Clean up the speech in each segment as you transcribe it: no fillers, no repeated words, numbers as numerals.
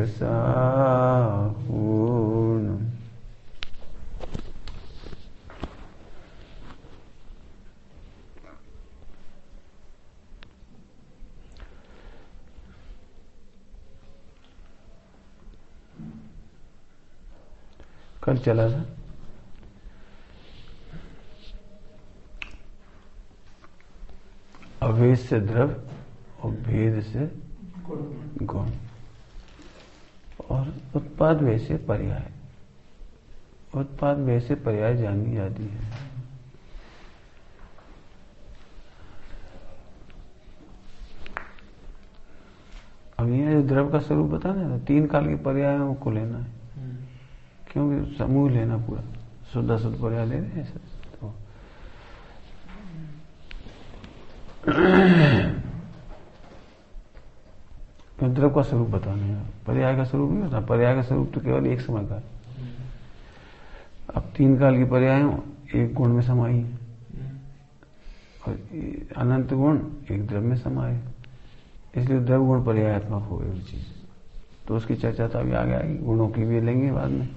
सापूर्णम्। कल चला था अभेद से द्रव्य और भेद से गुण और उत्पाद व्यय से पर्याय। उत्पाद व्यय से पर्याय जानी जाती है। अब ये जो द्रव्य का स्वरूप बताना है, 3 काल के पर्यायों को लेना है, क्योंकि समूह लेना पूरा शुद्ध अशुद्ध पर्याय ले रहे हैं। तो द्रव्य का स्वरूप बताना है, पर्याय का स्वरूप नहीं होता। पर्याय का स्वरूप तो केवल एक समय का है। अब 3 काल की पर्याय एक गुण में समाई है और अनंत गुण एक द्रव्य में समाये, इसलिए द्रव्य गुण पर्यायात्मक हो गई चीज। तो उसकी चर्चा तो अभी आगे आएगी। गुणों की भी लेंगे बाद में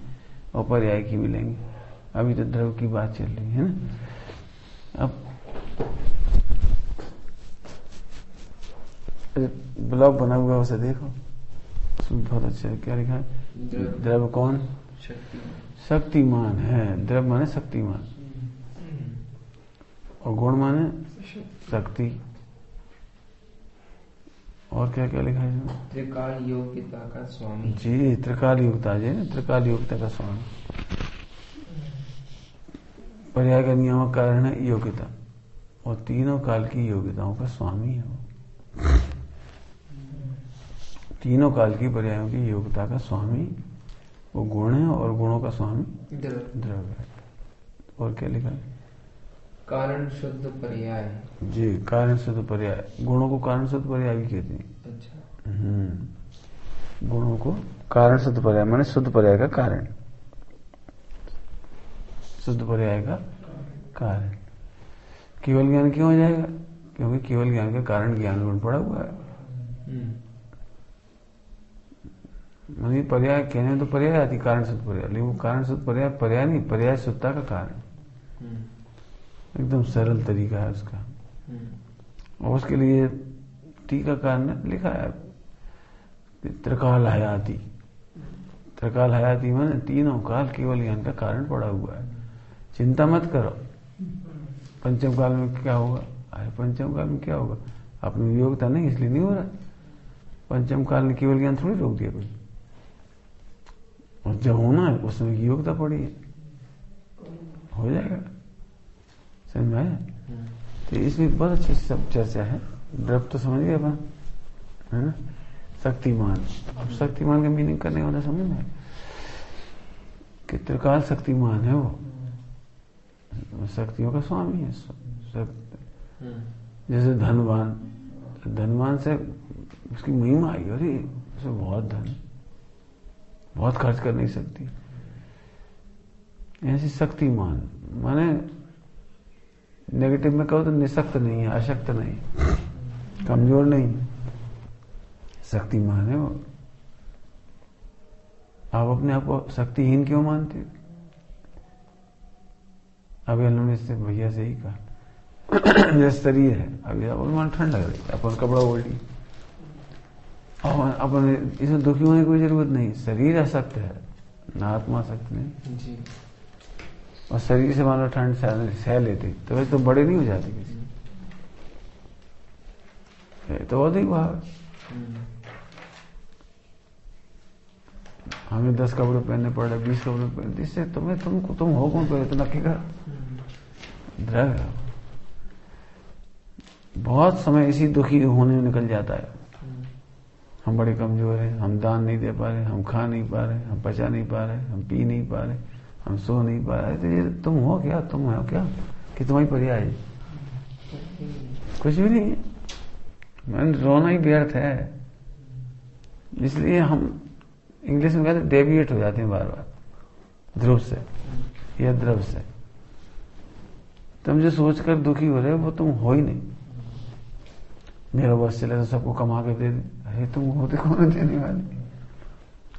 और पर्याय की भी लेंगे। अभी तो द्रव्य की बात चल रही है ना। अब ब्लॉग बना हुआ उसे देखो, उसमें बहुत अच्छा है। क्या लिखा है? द्रव्य कौन? शक्तिमान है। द्रव्य माने शक्तिमान और गुण माने शक्ति। और क्या क्या लिखा है? त्रिकाल योग्यता का स्वामी। जी, त्रिकाल योग्यता जी, त्रिकाल योग्यता का स्वामी। पर्याय का नियामक कारण है योग्यता और तीनों काल की योग्यताओं का स्वामी है। तीनों काल की पर्यायों की योग्यता का स्वामी वो गुण है और गुणों का स्वामी द्रव्य है। और क्या लिखा है? कारण शुद्ध पर्याय। जी, कारण शुद्ध पर्याय। गुणों को कारण शुद्ध पर्याय भी कहते हैं। अच्छा। गुणों को कारण शुद्ध पर्याय माने शुद्ध पर्याय का कारण, शुद्ध पर्याय का कारण। केवल ज्ञान क्यों हो जाएगा? क्योंकि केवल ज्ञान का कारण ज्ञान गुण पड़ा हुआ है। मानी पर्याय कहने में तो पर्याय आती, कारण शुद्ध पर्याय, लेकिन वो कारण शुद्ध पर्याय पर्याय नहीं, पर्याय शुद्धता का कारण। एकदम सरल तरीका है उसका। और उसके लिए टीकाकार ने लिखा है त्रिकाल हयाती। त्रिकाल हयाती माने तीनों काल केवल ज्ञान का कारण पड़ा हुआ है। चिंता मत करो पंचम काल में क्या होगा। अरे पंचम काल में क्या होगा? अपनी योग्यता नहीं इसलिए नहीं हो रहा। पंचम काल ने केवल ज्ञान थोड़ी रोक दिया कोई, और जब होना है उसमें योग्यता पड़ी है, हो जाएगा। समझ में आया? तो इसमें बहुत अच्छी सब चर्चा है। द्रव्य तो समझ गए अपन, है ना। शक्तिमान, अब शक्तिमान का मीनिंग करने वाला समझ में कि त्रिकाल शक्तिमान है, वो शक्तियों का स्वामी है। जैसे धनवान, धनवान से उसकी महिमा आई, अरे उसे बहुत धन, बहुत खर्च कर नहीं सकती। ऐसी शक्तिमान माने नेगेटिव में कहो तो निशक्त नहीं है, अशक्त नहीं, कमजोर नहीं, शक्तिमान है वो। आप अपने आप को शक्तिहीन क्यों मानते हो? अभी उन्होंने इससे भैया से ही कहा जैसे शरीर है, अभी अपन ठंड लग रही है, अपन कपड़ा ओढ़ ली, अपन इसमें दुखी होने की कोई जरूरत नहीं। शरीर अशक्त है ना, आत्मा शक्त नहीं जी। और शरीर से मान लो ठंड सह लेती तो वैसे तो बड़े नहीं हो जाते किसी, तो बहुत ही भाव। हमें 10 कपड़े पहनने पड़ रहे, 20 कपड़े पहनने, इससे तुम हो कौन पहले? तो नक्की कर द्रव्य। बहुत समय इसी दुखी होने में निकल जाता है। हम बड़े कमजोर हैं, हम दान नहीं दे पा रहे, हम खा नहीं पा रहे, हम पचा नहीं पा रहे, हम पी नहीं पा रहे, हम सो नहीं पा रहे। तो ये तुम हो क्या? तुम हो क्या कि तुम्हारी पर्याय है? कुछ भी नहीं है। मैंने रोना ही व्यर्थ है। इसलिए हम इंग्लिश में कहते डेविएट हो जाते हैं बार बार ध्रुव से या द्रव से। तुम जो सोचकर दुखी हो रहे हो वो तुम हो ही नहीं। मेरा बस चले तो सबको कमा के दे दे, अरे तुम होते कौन देने वाले?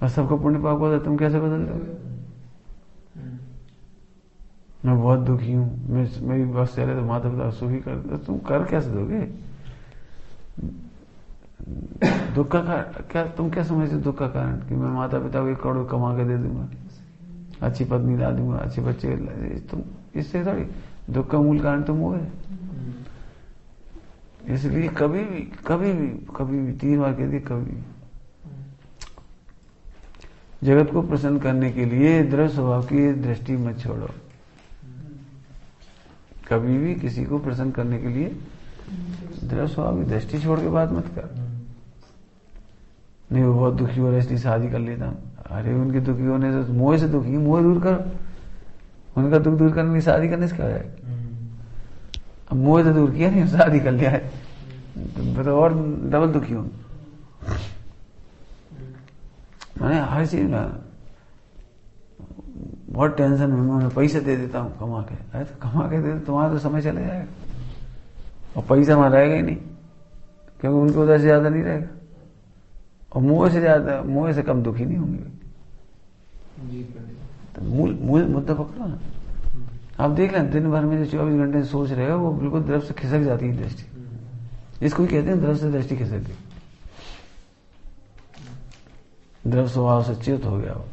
और सबका पुण्य पाप होता है, तुम कैसे बदल दोगे? मैं बहुत दुखी हूँ, मेरी बस चले तो माता पिता सुखी कर दो, तुम कर कैसे दोगे? दुख का कारण क्या, तुम क्या समझते दुख का कारण कि मैं माता पिता को 1 करोड़ कमा के दे दूंगा, अच्छी पत्नी ला दूंगा, अच्छे बच्चे, तुम इससे थोड़ी, दुख का मूल कारण तुम हो गए। इसलिए कभी भी कभी भी कभी भी 3 बार कह दिए, कभी भी जगत को प्रसन्न करने के लिए द्रव्य स्वभाव की दृष्टि मत छोड़ो। कभी भी किसी को प्रसन्न करने के लिए द्रव्य स्वभाव की दृष्टि छोड़ के बात मत कर। नहीं वो बहुत दुखी हो रहा है इसलिए शादी कर लेता हूं। अरे उनके दुखी होने से, मोह से दुखी, मोह दूर करो, उनका दुख दूर करने की शादी करने से क्या है? अब मोह से दूर किया नहीं, शादी कर लिया है तो और डबल दुखी हूं। मैंने हर चीज में बहुत टेंशन में, मैं उन्हें पैसे दे देता हूँ कमा के। अरे तो कमा के दे, तुम्हारा तो समय चले जाएगा और पैसा वहां रहेगा ही नहीं, क्योंकि उनकी उधर से ज्यादा नहीं रहेगा और मोह से ज्यादा, मोह से कम दुखी नहीं होंगे। तो मूल मुद्दा पकड़ो ना। आप देख लें दिन भर में जो 24 घंटे सोच रहे हो वो बिल्कुल द्रव्य से खिसक जाती है दृष्टि। इसको ही कहते हैं द्रव्य से दृष्टि खिसक गई, द्रव्य स्वभाव से च्युत हो गया वो।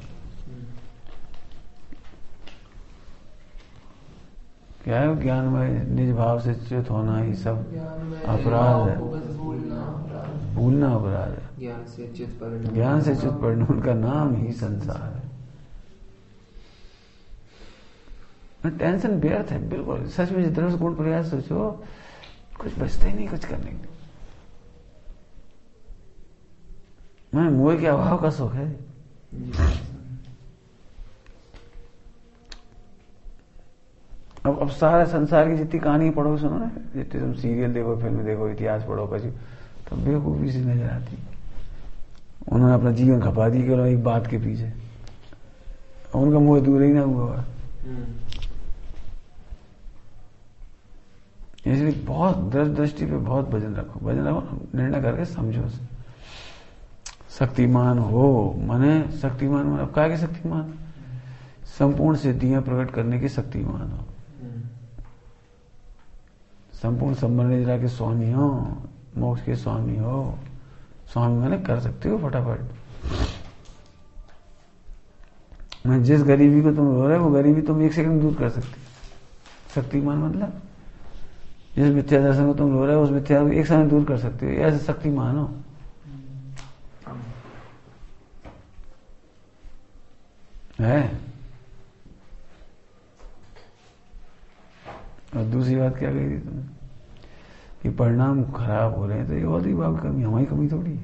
क्या है? ज्ञान में निज भाव से च्युत होना ही सब अपराध है, भूलना अपराध है। ज्ञान से च्युत पड़ना उनका नाम ही संसार है। टेंशन व्यर्थ है बिल्कुल। सच में जितना गुण प्रयास सोचो, कुछ बचता ही नहीं कुछ करने के लिए। मैं मोह के अभाव का सुख है। अब सारा संसार की जितनी कहानी पढ़ो, सुनो ना, जितने तुम सीरियल देखो, फिल्म देखो, इतिहास पढ़ो, कभी तो बेवकूफी सी नजर आती। उन्होंने अपना जीवन खपा दी केवल एक बात के पीछे, उनका मोह दूर ही ना हुआ। इसलिए बहुत दृष्टि पे बहुत वजन रखो, निर्णय करके समझो उसे। शक्तिमान हो माने, शक्तिमान माने अब क्या के शक्तिमान? संपूर्ण सिद्धियां प्रकट करने के शक्तिमान हो, संपूर्ण संबंध के स्वामी हो, मोक्ष के स्वामी हो। स्वामी माने कर सकते हो फटाफट। मैं जिस गरीबी को तुम रो रहे हो वो गरीबी तुम 1 सेकंड में दूर कर सकते। शक्तिमान मतलब जिस मिथ्या दर्शन को तुम रो रहे हो उस मिथ्या को 1 समय दूर कर सकते हो, ऐसे शक्तिमान हो। है। और दूसरी बात क्या कही थी तुमने कि परिणाम खराब हो रहे हैं, तो ये और ही बात कमी, हमारी कमी थोड़ी है।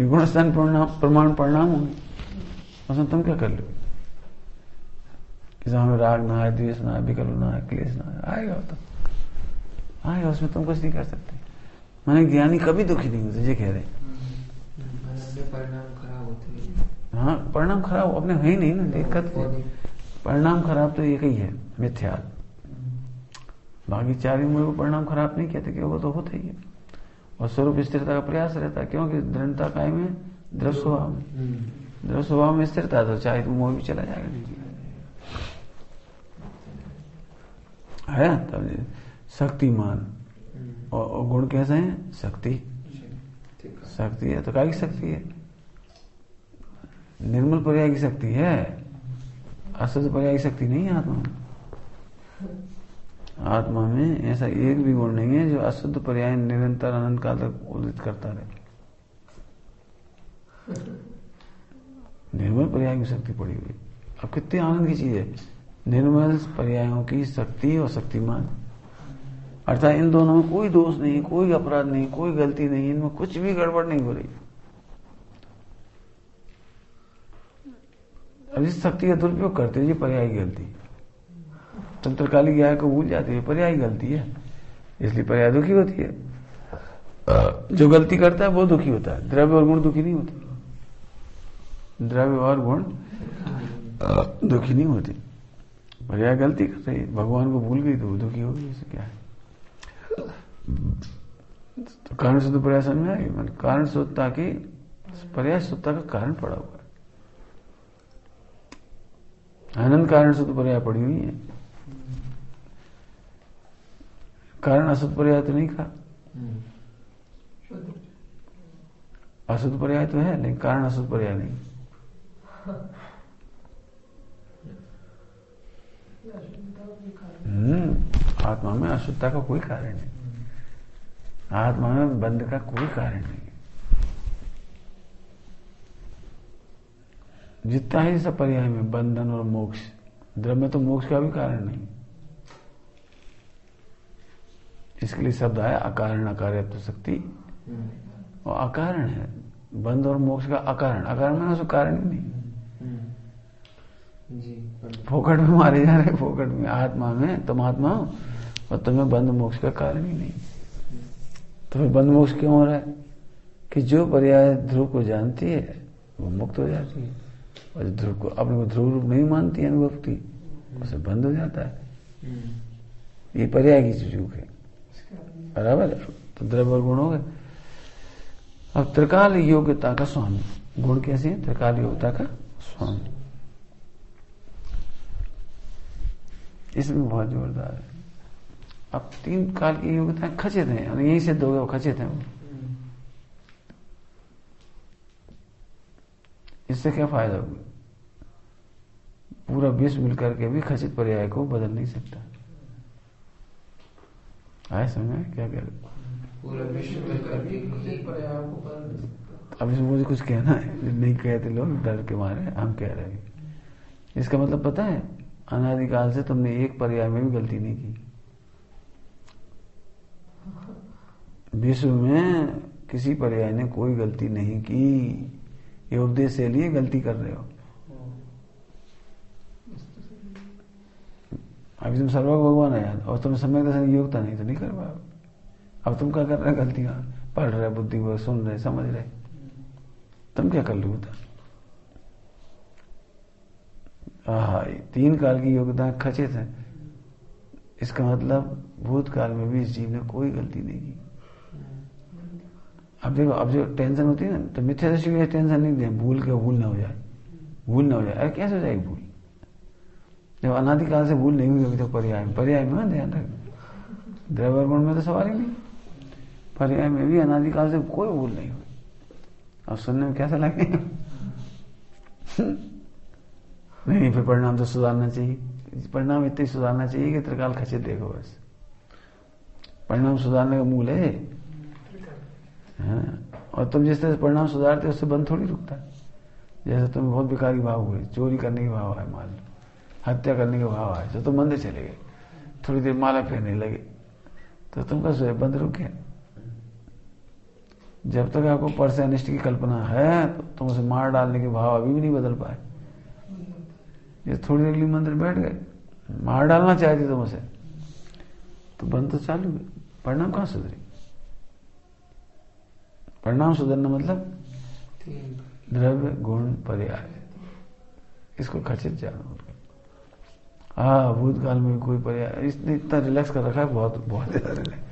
गुणस्थान प्रमाण परिणाम होंगे, उसमें तुम क्या कर लो? किसी हमें राग ना है, द्वेष ना है, विकल्प ना है, क्लेश ना है, आएगा तो आएगा, उसमें तुम कुछ नहीं कर सकते। मैंने ज्ञानी कभी दुखी नहीं होते, ये कह रहे। परिणाम खराब होते हैं। हाँ, परिणाम खराब अपने है ही नहीं ना, दिक्कत। परिणाम खराब तो एक ही है, मिथ्या। बाकी 4 मूल को परिणाम खराब नहीं कहते, क्योंकि वो तो होता ही है। और स्वरूप स्थिरता का प्रयास रहता है, क्योंकि दृढ़ता कायम है द्रव्य स्वभाव में। द्रव्य स्वभाव में स्थिरता तो चाहे तो मोह भी चला जाएगा, है। तब शक्तिमान और गुण कैसे हैं? शक्ति, शक्ति है तो क्या की शक्ति है? निर्मल पर्याय की शक्ति है, अशुद्ध पर्याय की शक्ति नहीं है आत्मा में। आत्मा में ऐसा एक भी गुण नहीं है जो अशुद्ध पर्याय निरंतर अनंत काल तक उदित करता रहे। निर्मल पर्याय की शक्ति पड़ी हुई। अब कितने आनंद की चीज है, निर्मल पर्यायों की शक्ति और शक्तिमान। अर्थात इन दोनों में कोई दोष नहीं, कोई अपराध नहीं, कोई गलती नहीं, इनमें कुछ भी गड़बड़ नहीं हो रही। अब इस शक्ति का दुरुपयोग करते हो, ये पर्याय की गलती। तंत्रकाली ज्ञान को भूल जाते हैं, पर्याय गलती है, इसलिए पर्याय दुखी होती है। जो गलती करता है वो दुखी होता है, द्रव्य और गुण दुखी नहीं होते। द्रव्य और गुण दुखी नहीं होते, पर्याय गलती कर रही, भगवान को भूल गई तो वो दुखी होगी। इससे क्या है? तो कारण शुद्ध पर्याय समझ में आई। कारण शुद्धता की पर्याय शुद्धता का कारण पड़ा हुआ है। अनंत कारण शुद्ध पर्याय पड़ी हुई है। कारण अशुद्ध पर्याय तो नहीं कहा। अशुद्ध पर्याय तो है लेकिन कारण अशुद्ध पर्याय नहीं। आत्मा में अशुद्धता का कोई कारण नहीं। आत्मा में बंध का कोई कारण नहीं। जितना ही सब पर्याय में बंधन और मोक्ष, द्रव्य में तो मोक्ष का भी कारण नहीं। इसके लिए शब्द आया अकारण अकार्यत्व शक्ति, और अकारण है बंध और मोक्ष का अकारण। अकारण में उसका कारण ही नहीं। फोकट में मारे जा रहे, फोकट में। आत्मा में तुम आत्मा हो और तुम्हें बंध मोक्ष का कारण ही नहीं। तो फिर बंध मोक्ष क्यों हो रहा है? कि जो पर्याय ध्रुव को जानती है वो मुक्त हो जाती है, और ध्रुव को अपने को ध्रुव रूप नहीं मानती है अनुभव की, उसे बंद हो जाता है। ये पर्याय की चूक है। बराबर। तो द्रव्य और गुण हो गए। अब त्रिकाल योग्यता का स्वामी। गुण कैसे है? त्रिकाल योग्यता का स्वामी। इसमें बहुत जोरदार है। अब 3 काल की योग्यता खचित है, और यही से 2 खचित है। इससे क्या फायदा होगा? पूरा विश्व मिलकर के भी खचित पर्याय को बदल नहीं सकता। आए समझ? क्या कह रहे? पूरा विश्व मिलकर भी खचित पर्याय को बदल नहीं सकता। अब इसमें मुझे कुछ कहना है, नहीं कहते लोग डर के मारे, हम कह रहे हैं। इसका मतलब पता है, अनादिकाल से तुमने एक पर्याय में भी गलती नहीं की। विश्व में किसी पर्याय ने कोई गलती नहीं की। ये उपदेश से लिए गलती कर रहे हो। अभी तुम सर्वज्ञ भगवान है यार, और तुम सम्यक दर्शन योग्यता नहीं तो नहीं कर पाओ। अब तुम क्या कर रहे हो? गलतियां पढ़ रहे, बुद्धि को सुन रहे, समझ रहे, तुम क्या कर लोगे? 3 काल की योग्यता खचित है। इसका मतलब भूतकाल में भी इस जीव ने कोई गलती नहीं की। अब देखो, अब जो टेंशन होती है ना, तो मिथ्या दृष्टि में टेंशन नहीं दे, भूल ना हो जाए, भूल ना हो जाए। अरे कैसे हो जाएगी भूल? जब अनादिकाल से भूल नहीं हुई अभी तो पर्याय में ध्यान रखना। द्रव्य गुण में तो सवाल ही नहीं। पर्याय में भी अनादिकाल से कोई भूल नहीं हुई। अब सुनने में कैसा लगे? नहीं, फिर परिणाम तो सुधारना चाहिए। परिणाम इतने सुधारना चाहिए कि त्रिकाल खचित देखो बस। परिणाम सुधारने का मूल है। हाँ, और तुम जिस तरह से परिणाम सुधारते उससे बंद थोड़ी रुकता। जैसे तुम्हें बहुत बेकारी भाव हुए, चोरी करने के भाव आए, मान लो हत्या करने के भाव आए, तो तुम मंदिर चले गए, थोड़ी देर माला फेरने लगे, तो तुम का सोए बंद रुक गया। जब तक आपको पर से अनिष्ट की कल्पना है तो तुम उसे मार डालने के भाव अभी भी नहीं बदल पाए। ये थोड़ी देर के लिए मंदिर बैठ गए, मार डालना चाहती तुम उसे, तो बंद तो चालू है। परिणाम कहां सुधरी? परिणाम सुधरना मतलब द्रव्य गुण पर्याय, इसको खचित जाना। भूतकाल में कोई पर्याय, इसने इतना रिलैक्स कर रखा है, बहुत बहुत ज्यादा रिलैक्स।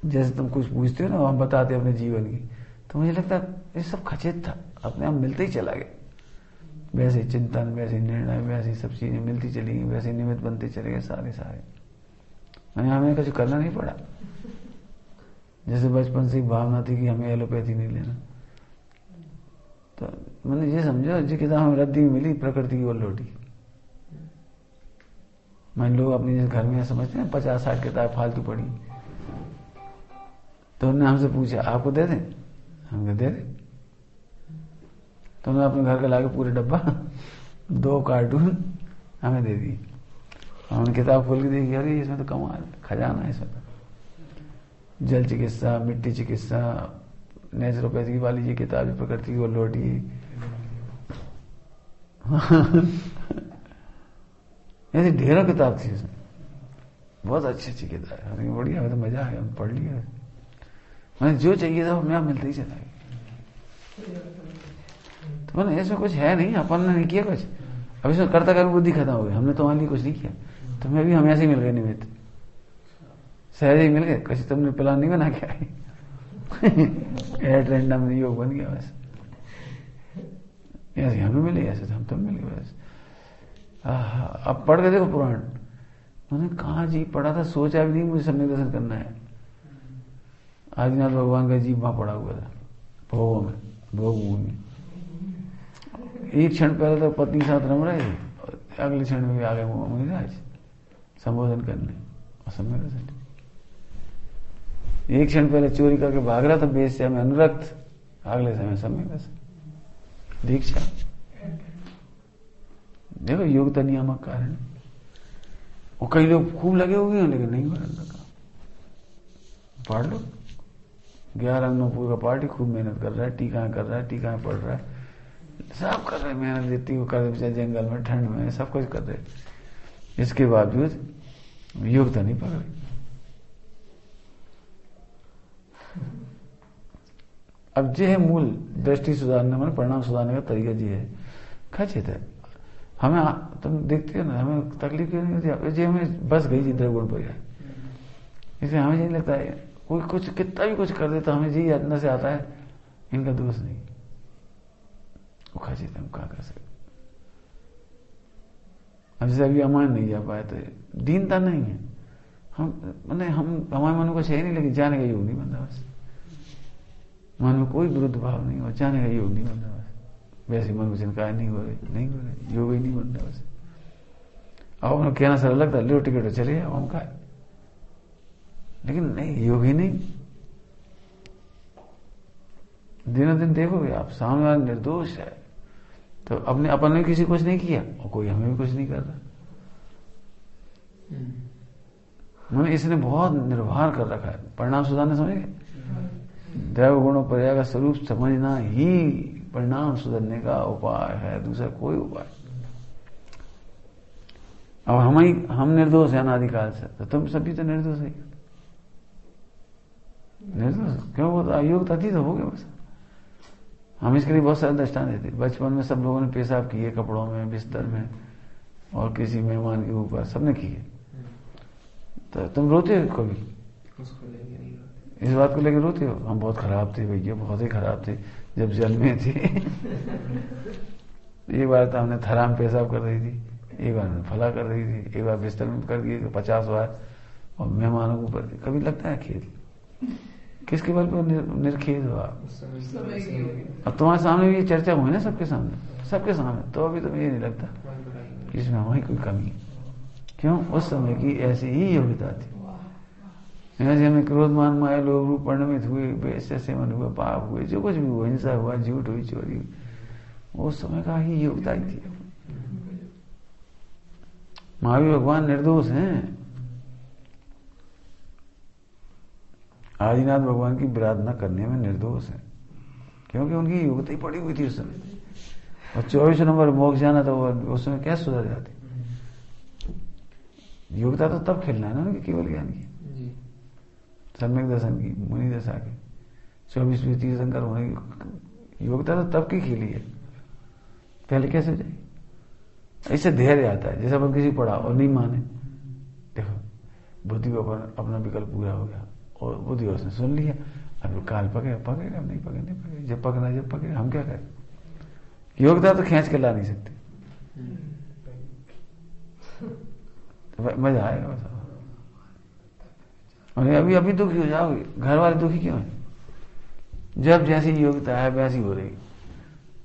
जैसे तुम कुछ पूछते हो ना, हम बताते अपने जीवन की, तो मुझे लगता है ये सब खचित था, अपने आप मिलते ही चला गया। वैसे चिंतन, वैसे निर्णय, वैसे सब चीजें मिलती चली गई, वैसे निमित्त बनते चले गए सारे। मैंने हमें कुछ करना नहीं पड़ा। जैसे बचपन से भावना थी कि हमें एलोपैथी नहीं लेना, तो मैंने ये समझा, जो किताब हमें रद्दी में मिली, प्रकृति की ओर लौटी। मैंने लोग अपने घर में समझते हैं 50-60 किताब फालतू पड़ी, तो उन्होंने हमसे पूछा आपको दे दें? हमने दे दे। तो उन्होंने अपने घर का लाके पूरे डब्बा 2 कार्टून हमें दे दिए। हमने किताब खोल के देखी, अरे इसमें तो कमाल खजाना है। इसमें जल चिकित्सा, मिट्टी चिकित्सा, नेचुरोपैथी वाली ये किताब, प्रकृति की ओर लौटी। ऐसी ढेरों किताब थी उसमें, बहुत अच्छी अच्छी किताब है, बढ़िया, तो मजा आया, पढ़ लिया। मैंने जो चाहिए था हमें मिलते ही चला गया। तो मैंने ऐसा कुछ है नहीं, अपन ने नहीं किया कुछ। अब इसमें करता कर बुद्धि खत्म हो गई, हमने तुम्हारे लिए कुछ नहीं किया, तुम्हें भी हम ऐसे ही मिल गए निमित्त, सहज ही मिल गए। कभी तुमने प्लान नहीं बना के आई। एट रैंडम योग बन गया बस। ऐसे हमें मिले, ऐसे हम तब मिले बस। अब पढ़ के देखो पुराण, मैंने कहा जी पढ़ा था, सोचा भी नहीं मुझे सम्यक दर्शन करना है। आदिनाथ भगवान का जीव वहां पड़ा हुआ था भोगों में, भोग में। एक क्षण पहले तो पत्नी के साथ रम रहे थे, अगले क्षण में भी आ गए मुनिराज संबोधन करने और सम्यक दर्शन। एक क्षण पहले चोरी करके भाग रहा था बेश्या में अनुरक्त, अगले समय सम्यक दर्शन दीक्षा। देखो योग्यता नियामक कारण। और कई लोग खूब लगे हुए हैं लेकिन नहीं भरना का। पढ़ लो 11 अंगों का पार्टी, खूब मेहनत कर रहा है, टीकाएं कर रहा है, टीकाएं पढ़ रहा है, सब कर रहे हैं, मेहनत देती हुई कर रहे, जंगल में ठंड में सब कुछ कर रहे, इसके बावजूद योग्यता नहीं पकड़ी। अब जे है मूल दृष्टि सुधारने में, परिणाम सुधारने का तरीका जी है। खचित है हमें, तुम देखते हो ना, हमें तकलीफ क्यों नहीं होती, जे हमें बस गई जी द्रगुण पर है, इसलिए हमें यही लगता है कोई कुछ कितना भी कुछ कर दे तो हमें जी अंदर से आता है इनका दोष नहीं। वो खचित हम क्या कर सकते। अब जैसे अभी अमान नहीं जा पाए तो दीनता नहीं है, हम मैंने हम हमारे मन को चाहिए नहीं, लेकिन जाने का योग नहीं बनता बस। मन में कोई विरुद्ध भाव नहीं, और जाने का योग नहीं बनता बस। वैसे मन को चिंता नहीं हो रही, नहीं हो रही, योग ही नहीं बनता बस। अब अपना कहना सरल लगता है, लो टिकट चले जाओ हम खाए, लेकिन नहीं, योग ही नहीं। दिनों दिन देखोगे आप, सामने वाला निर्दोष है तो अपने अपन ने किसी कुछ नहीं किया और कोई हमें भी कुछ नहीं कर रहा। मैंने इसने बहुत निर्भर कर रखा है। परिणाम सुधारने समझे, दैव गुणों पर्याय का स्वरूप समझना ही परिणाम सुधरने का उपाय है, दूसरा कोई उपाय। अब हम निर्दोष है अनादिकाल से, तो तुम सभी तो निर्दोष है। निर्दोष क्यों? वो अयोग्यता थी तो हो गया बस। हम इसके लिए बहुत सारे दृष्टांत देते। बचपन में सब लोगों ने पेशाब किए कपड़ों में, बिस्तर में, और किसी मेहमान के ऊपर, सबने किए। तो तुम रोते हो कभी? इस बात को लेकर रोते हो? हम बहुत खराब थे भैया, बहुत ही खराब थे जब जन्मे थे। एक बार तो हमने थरा में पेशाब कर रही थी, एक बार फला कर रही थी, एक बार बिस्तर में कर दिए 50 बार, और मेहमानों के ऊपर। कभी लगता है खेद? किसके बल पर निर्खेद हो आप? अब तुम्हारे सामने भी ये चर्चा हुई ना, सबके सामने, तो अभी तुम्हें ये नहीं लगता कि इसमें हमारी कोई कमी है? क्यों? उस समय की ऐसी ही योग्यता थी। ऐसे हमें क्रोध मान माया लोभ रूप परिणमित हुए, बेश्या सेवन हुआ, पाप हुए, जो कुछ भी हुआ, हिंसा हुआ, झूठ हुई, चोरी हुई, उस समय का ही योग्यता ही थी। महावीर भगवान निर्दोष हैं। आदिनाथ भगवान की विराधना करने में निर्दोष है, क्योंकि उनकी योग्यता ही पड़ी हुई थी उस समय। और 24 नंबर मोक्ष जाना था, वो उस समय कैसे सुधर जाती? योग्यता तो तब खेलना है ना उनकी, केवल ज्ञान की, सम्यक दर्शन की, मुनि दशा की, 24वीं तीर्थंकर होने की योग्यता तो तब की खेली है। पहले कैसे हो जाएगी? इससे धैर्य आता है। जैसे अपन किसी पढ़ा और नहीं माने, देखो बुद्धि को अपना विकल्प पूरा हो गया और बुद्धि उसने सुन लिया, अब काल पकड़ेगा, अब नहीं पकड़े, जब पकड़े हम क्या करें? योग्यता तो खींच के ला नहीं सकते, तो मजा आएगा बस। और अभी दुखी हो जाओगे। घर वाले दुखी क्यों है? जब जैसी योग्यता है वैसी हो रही।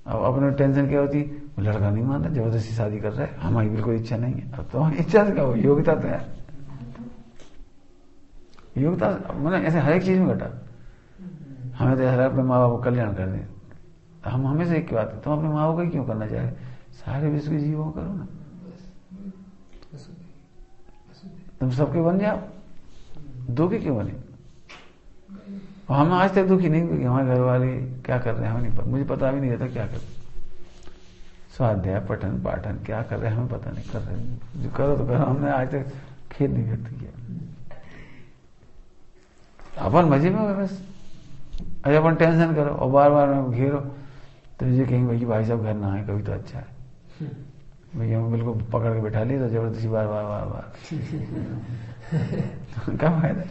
अब अपने टेंशन क्या होती? लड़का नहीं मान रहा, जबरदस्ती शादी कर रहा है, हमारी बिल्कुल इच्छा नहीं है। अब तो इच्छा से क्या हो, योग्यता तो है। योग्यता मतलब ऐसे हर एक चीज में घटा। हमें तो ऐसा अपने माँ बाप को कल्याण कर दें। हम हमेशा एक बात है, तुम अपने माँ बाप का क्यों करना चाहे? सारे विश्व के जीवों करो ना, तुम सबके बन जाओ। दुखी क्यों बने? हम आज तक दुखी नहीं हुए। हमारे घर वाले क्या कर रहे हैं हमें नहीं पता, मुझे पता भी नहीं रहता क्या कर रहे, स्वाध्याय पठन पाठन क्या कर रहे हैं हमें पता नहीं, कर रहे हैं जो करो तो करो। हमने आज तक खेद नहीं व्यक्त किया। अपन मजे में हो बस। अरे अपन टेंशन करो और बार बार घेरो तो मुझे कहेंगे भैया भाई साहब घर ना आए कभी तो अच्छा है। भैया हम बिल्कुल पकड़ के बैठा लिए तो जबरदस्ती बार बार क्या फायदा?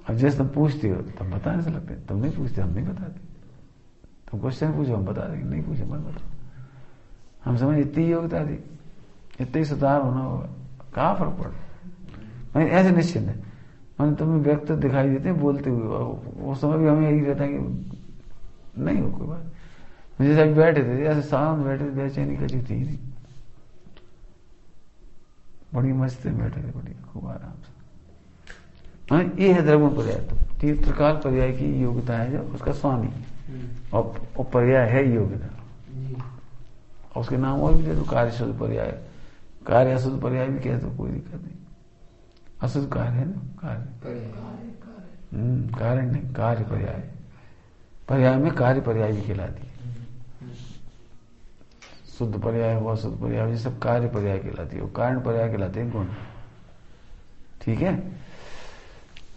अब जैसे तुम पूछते हो तुम बताने से लगते, तुम नहीं पूछते हम नहीं बताते। तुम क्वेश्चन पूछो हम बता देंगे, नहीं पूछो मत बताओ। हम समझ इतनी योग्यता थी, इतने ही सुधार होना होगा, कहाँ फर्क पड़ा। ऐसे निश्चिंत है, मैंने तुम्हें व्यक्त दिखाई देते हैं बोलते हुए, वो समय भी हमें यही रहता है कि नहीं हो कोई बात। मुझे सब बैठे थे ऐसे शांत बैठे थे, बेचैनी कभी थी नहीं, बड़ी मस्ती में बैठे थे, बड़ी खूब आराम से। ये है द्रवगुण पर्याय। तो तीर्थकाल पर्याय की योग्यता है जो उसका स्वामी, और पर्याय है योग्यता। और उसके नाम और भी दे दो, कार्य शुद्ध पर्याय, कार्य अशुद्ध पर्याय भी कह दो, कोई दिक्कत नहीं। अशुद्ध कार्य है ना, कार्य कारण नहीं, कार्य पर्याय। पर्याय में कार्य पर्याय भी कहलाती है। शुद्ध पर्याय हुआ, शुद्ध पर्याय, ये सब कार्य पर्याय कहलाती है, और कारण पर्याय कहलाते हैं गुण। ठीक है।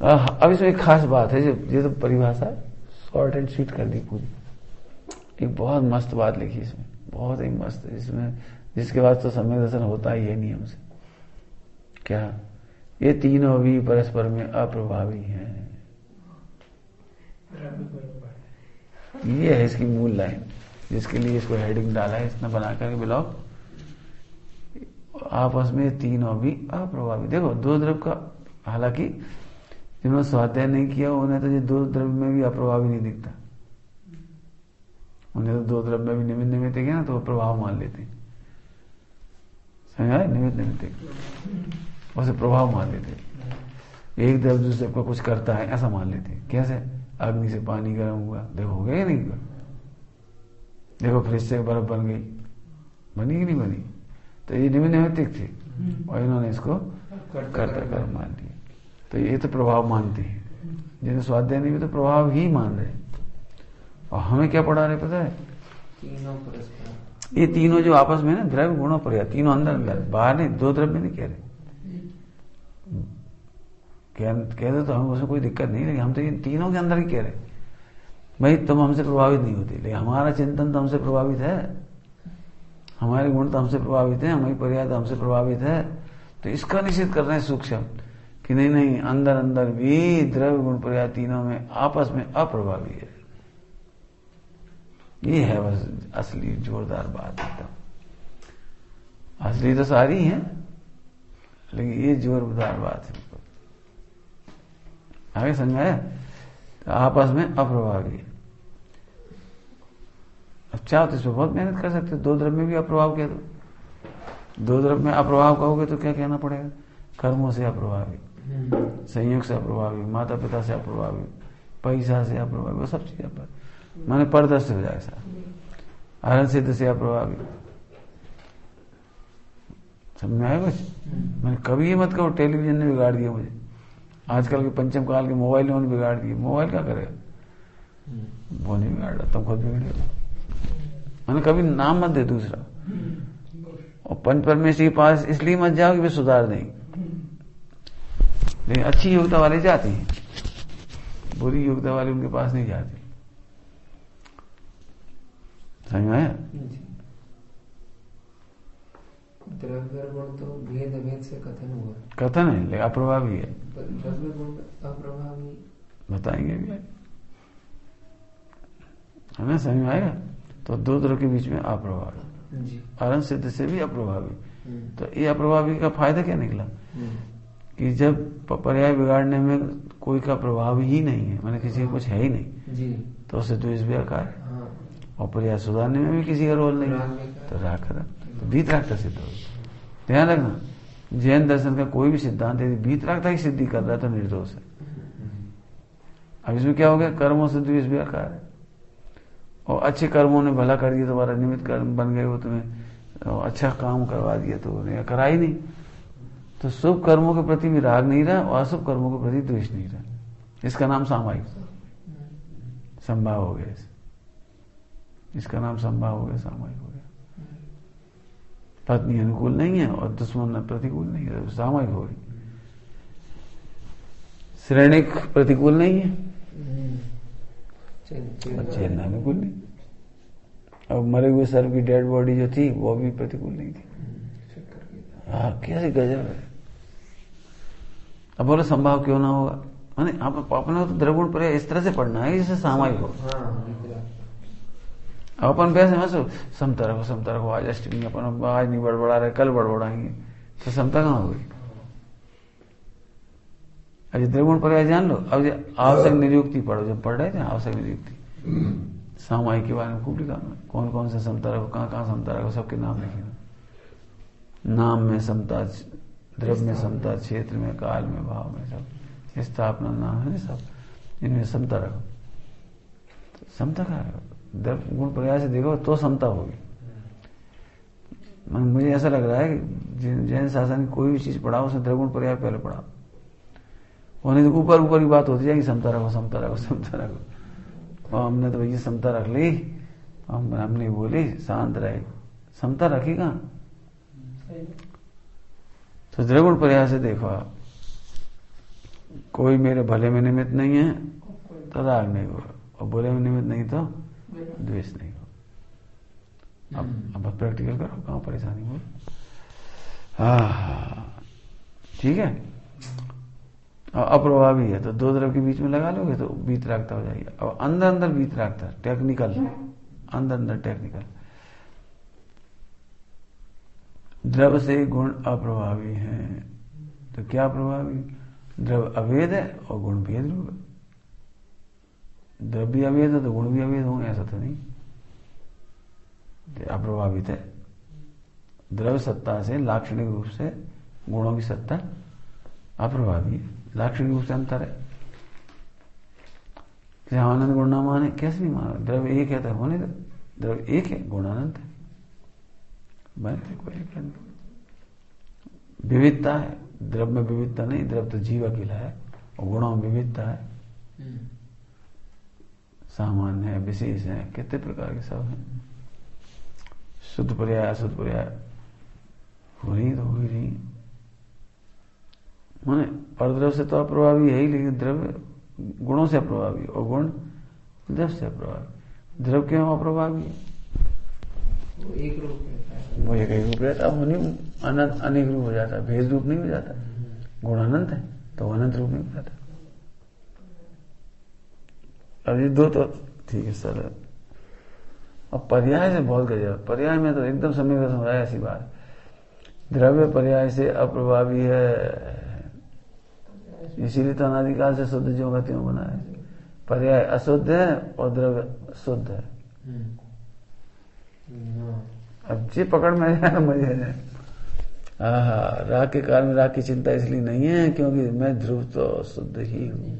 अब इसमें एक खास बात है, ये तो परिभाषा शॉर्ट एंड स्वीट कर दी पूरी। एक बहुत मस्त बात लिखी इसमें, बहुत ही मस्त, इसमें जिसके बाद तो सम्यक दर्शन होता ही है नियम से। क्या? ये तीनों भी परस्पर में अप्रभावी हैं। ये है इसकी मूल लाइन, जिसके लिए इसको हेडिंग डाला है इसने बना करके ब्लॉग। आपस में तीनों भी अप्रभावी। देखो दो द्रव्य का, हालांकि जिन्होंने स्वाध्याय नहीं किया उन्हें तो ये दो द्रव्य में भी अप्रभावी नहीं दिखता। उन्हें तो दो द्रव्य में भी निमित्त निमित्त है ना, तो वो प्रभाव मान लेते हैं। समझ आए? निमित्त निमित्त उसे प्रभाव मान लेते हैं। एक द्रव्य दूसरे को कुछ करता है ऐसा मान लेते हैं। कैसे? अग्नि से पानी गर्म हुआ, देखो हो गया या नहीं हुआ? देखो फ्रिज से बर्फ बन गई, बनी कि नहीं बनी? तो ये निमित्त निमित्तिक थी, और इन्होंने इसको कर्ता कर मान लिया। तो ये तो प्रभाव मानते हैं, जिन्हें स्वाध्याय नहीं भी तो प्रभाव ही मान रहे। और हमें क्या पढ़ा रहे पता है? तीनों परस्पर, ये तीनों जो आपस में ना द्रव्य गुणों पर्याय, तीनों अंदर अंदर, बाहर नहीं, दो द्रव्य नहीं कह रहे। कह दो तो हमें उसमें कोई दिक्कत नहीं, लेकिन हम तो ये तीनों के अंदर ही कह रहे। भाई तुम हमसे प्रभावित नहीं होती, लेकिन हमारा चिंतन तो हमसे प्रभावित है, हमारे गुण तो हमसे प्रभावित है, हमारी पर्याय तो हमसे प्रभावित है। तो इसका निषेध कर रहे हैं सूक्ष्म कि नहीं नहीं, अंदर अंदर भी द्रव्य गुण पर्याय तीनों में आपस में अप्रभावी है। ये है बस असली जोरदार बात एकदम। असली तो सारी है, लेकिन ये जोरदार बात है। आगे समझ आया? तो आपस में अप्रभावी है। अच्छा तो इसमें बहुत मेहनत कर सकते हो, दो द्रव्य में भी अप्रभाव कह दो। दो द्रव्य में अप्रभाव कहोगे तो क्या कहना पड़ेगा? कर्मों से अप्रभावी, संयोग से अप्रभावी, माता पिता से अप्रभावी, पैसा से अप्रभावी, वो सब चीजें पर माने परदर्श हो जाए सर, अरण सिद्ध से अप्रभावी। समझ में आया कुछ? मैंने कभी ये मत कहो टेलीविजन ने बिगाड़ दिया मुझे, आजकल के पंचम काल के मोबाइल ने बिगाड़ दिए। मोबाइल क्या करेगा? वो नहीं बिगाड़ रहा, तुम खुद बिगड़े। मैंने कभी नाम मत दे दूसरा। और पंच परमेश्वर के पास इसलिए मत जाओ कि वे सुधार देंगे, लेकिन अच्छी योग्यता वाले जाते हैं, बुरी योग्यता वाले उनके पास नहीं जाते। समझ में आया? द्रव्य गुण तो भेद अभेद से कथन हुआ, कथन है लेकिन अप्रभावी है। द्रव्य गुण अप्रभावी बताएंगे भी, है ना? समझ में आएगा? तो दो द्रव्य के बीच में अप्रभावी, अरण सिद्ध से भी अप्रभावी। तो ये अप्रभावी का फायदा क्या निकला कि जब पर्याय बिगाड़ने में कोई का प्रभाव ही नहीं है, मैंने किसी का कुछ है ही नहीं, तो उससे द्वेष भी आकार, और पर्याय सुधारने में भी किसी का रोल नहीं, तो राग तो वीतरागता सिद्ध हो। ध्यान रखना, जैन दर्शन का कोई भी सिद्धांत यदि वीतरागता की सिद्धि कर रहा है तो निर्दोष है। अब इसमें क्या हो गया? कर्मों से द्वेष भी आकार है, और अच्छे कर्मों ने भला कर दिया, तुम्हारा निमित्त कर्म बन गए, वो तुम्हें अच्छा काम करवा दिया, तो उन्हें करा ही नहीं। तो शुभ कर्मों के प्रति भी राग नहीं रहा, और अशुभ कर्मों के प्रति द्वेष नहीं रहा। इसका नाम सामायिक संभाव हो गया। इसका नाम संभाव हो गया, सामायिक हो गया। पत्नी अनुकूल नहीं है और दुश्मन प्रतिकूल नहीं है, सामायिक हो गई। श्रेणिक प्रतिकूल नहीं है, चैन अनुकूल नहीं। अब मरे हुए सर्प की डेड बॉडी जो थी वो भी प्रतिकूल नहीं थी। हाँ, कैसे गजब है। अब बोलो संभाव क्यों ना होगा? माने अपना तो द्रवगुण पर्याय इस तरह से पढ़ना है जैसे सामायिक हो। अपन वैसे हंसो समता रखो आज अष्टमी, अपन आज नहीं बड़बड़ा रहे, कल बड़बड़ाएंगे, तो समता कहाँ होगी? अभी द्रवगुण पर्याय जान लो। अब आवश्यक नियुक्ति पढ़ो, जब पढ़ रहे थे आवश्यक नियुक्ति सामायिक के बारे में खूब लिखा, कौन कौन से समता रखो, कहाँ कहाँ समता रखो, सबके नाम लिखे। नाम में समता, द्रव्य में समता, क्षेत्र में, काल में, भाव में, सब स्थापना नाम है सब, इनमें समता रखो। समता का द्रव्य गुण पर्याय से देखो तो समता होगी। मुझे ऐसा लग रहा है कि जैन शासन की कोई भी चीज पढ़ाओ उसमें द्रव्य गुण पर्याय पहले पढ़ाओ, और नहीं तो ऊपर ऊपर की बात होती जाएगी, समता रखो समता रखो समता रखो। और हमने तो भैया समता रख ली, हमने बोली शांत रहे, समता रखी कहाँ? तो द्रव्य गुण पर्याय से देखो आप, कोई मेरे भले में निमित्त नहीं है तो राग नहीं होगा, और बुरे में निमित्त नहीं तो द्वेष नहीं होगा। अब प्रैक्टिकल करो, कहाँ परेशानी हो। हाँ ठीक है। और अप्रभावी है तो दो द्रव्य के बीच में लगा लोगे तो वीतरागता हो जाएगी। और अंदर अंदर वीतरागता, टेक्निकल, अंदर अंदर टेक्निकल। द्रव्य से गुण अप्रभावी है, तो क्या प्रभावी? द्रव्य अभेद है और गुण भेद रूप है। द्रव्य भी अभेद है तो गुण भी अभेद होंगे, ऐसा तो नहीं। अप्रभावित है। द्रव्य सत्ता से लाक्षणिक रूप से गुणों की सत्ता अप्रभावी है, लाक्षणिक रूप से अंतर है। आनंद गुण ना माने, कैसे नहीं मानो? द्रव्य एक है तो होने दो, द्रव्य एक है, गुण अनंत है, बने कोई विविधता है। द्रव्य में विविधता नहीं, द्रव्य तो जीव अकेला है, और गुणों में विविधता है, सामान्य है, विशेष है, कितने प्रकार के सब हैं। शुद्ध पर्याय अशुद्ध पर्याय हो रही तो हो ही नहीं। माने परद्रव्य से तो अप्रभावी है ही, लेकिन द्रव्य गुणों से अप्रभावी और गुण द्रव्य से अप्रभावी। द्रव्य क्यों अप्रभावी है? वो एक रूप रहता है, वो एक रूप रहता है, वो नहीं अनंत अनेक रूप हो जाता है, भेद रूप नहीं हो जाता। गुण अनंत है तो अनंत रूप नहीं हो जाता। अब ये दो तो ठीक है सर। अब पर्याय से बहुत गजब, पर्याय में तो एकदम समय समझाया ऐसी बात। द्रव्य पर्याय से अप्रभावी है, इसीलिए तो अनादिकाल से शुद्ध जो का त्यों बना है। पर्याय अशुद्ध है और द्रव्य शुद्ध है। अब जी पकड़ में आया मजे है। हाँ, राग के काल में राग की चिंता इसलिए नहीं है क्योंकि मैं ध्रुव तो शुद्ध ही हूं।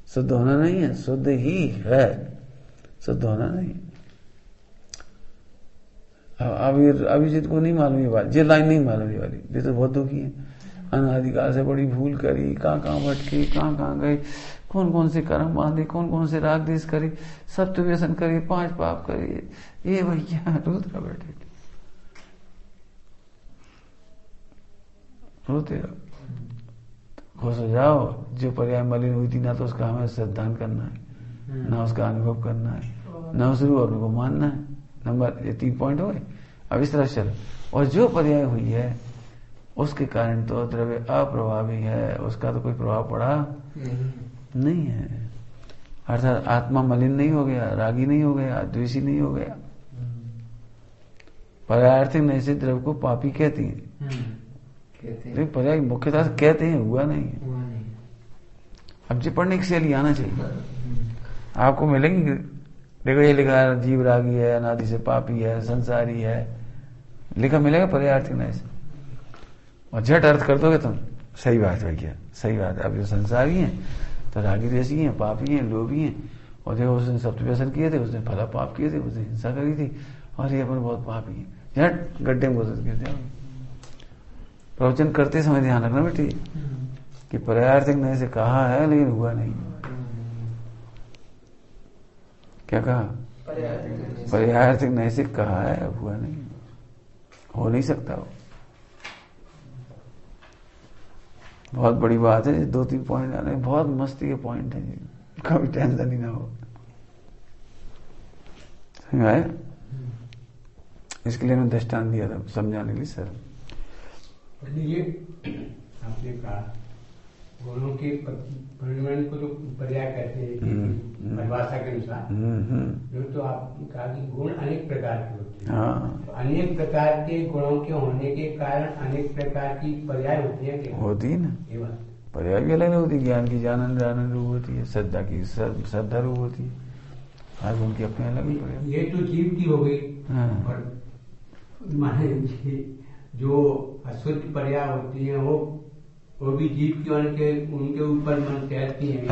शुद्ध होना नहीं है, शुद्ध ही है, शुद्ध होना नहीं। अभिजीत को नहीं मालूम ये बात, ये लाइन नहीं मालूम ये वाली, ये तो बहुत दुखी है। अनादिकाल से बड़ी भूल करी, कहाँ भटकी, कहाँ गई, कौन कौन से कर्म बांधे, कौन कौन से राग देश करे, सब तो व्यसन करे, 5 पाप करे, ये भैया रोते बैठे रोते रहो। खुश हो जाओ, जो पर्याय मलिन हुई थी ना तो उसका हमें श्रद्धान करना है, ना उसका अनुभव करना है, ना उस रूप अपने को मानना है। नंबर ये 3 पॉइंट हो गए। अब इस तरह चलो। और जो पर्याय हुई है उसके कारण तो द्रव्य अप्रभावी है, उसका तो कोई प्रभाव पड़ा नहीं है। अर्थात आत्मा मलिन नहीं हो गया, रागी नहीं हो गया, द्वेषी नहीं हो गया। पर्यायार्थिक नैतिक द्रव्य को पापी कहती है, लेकिन पर्याय मुख्यतः से कहते हैं, हुआ नहीं है। अब जी पढ़ने की शैली आना चाहिए, आपको मिलेंगी। देखो ये लिखा है जीव रागी है, अनादि से पापी है, संसारी है, लिखा मिलेगा पर्यायार्थिक नैतिक। और झट अर्थ कर दोगे तुम, सही बात है भैया, सही बात है। अब जो संसारी हैं तो रागी द्वेषी हैं, पापी हैं, लोभी हैं। और देखो उसने सप्तव्यसन किए थे, उसने फला पाप किए थे, उसने हिंसा करी थी, और ये अपन बहुत पापी है। झट गड्ढे में घुस गिर जाओ। प्रवचन करते समय ध्यान रखना बेटी कि पर्यायार्थिक नहीं से कहा है लेकिन हुआ नहीं। क्या कहा? पर्यायार्थिक नहीं से कहा है, हुआ नहीं, हो नहीं सकता वो। बहुत बड़ी बात है। 2-3 पॉइंट आने, बहुत मस्ती के पॉइंट है, कभी टेंशन ही ना हो। समझ आए? इसके लिए मैं दृष्टांत दिया था समझाने के लिए सर। ये आपने कहा गुणों के परिमाण को जो पर्याय कहते हैं परिभाषा के अनुसार, जो तो आपने कहा कि गुण अनेक प्रकार के होते हैं। हाँ, तो अनेक प्रकार के गुणों के होने के कारण अनेक प्रकार की पर्याय होती है क्या? होती है ना, ये बात पर्याय भी अलग होती है। ज्ञान की जानन रूप होती है, श्रद्धा की श्रद्धा रूप होती है, हर गुण की अपने अलग पर्याय। ये तो जीव की हो गई। हाँ। और माने जो अशुद्ध पर्याय होती है वो भी जीव की उनके ऊपर मन तैरती है।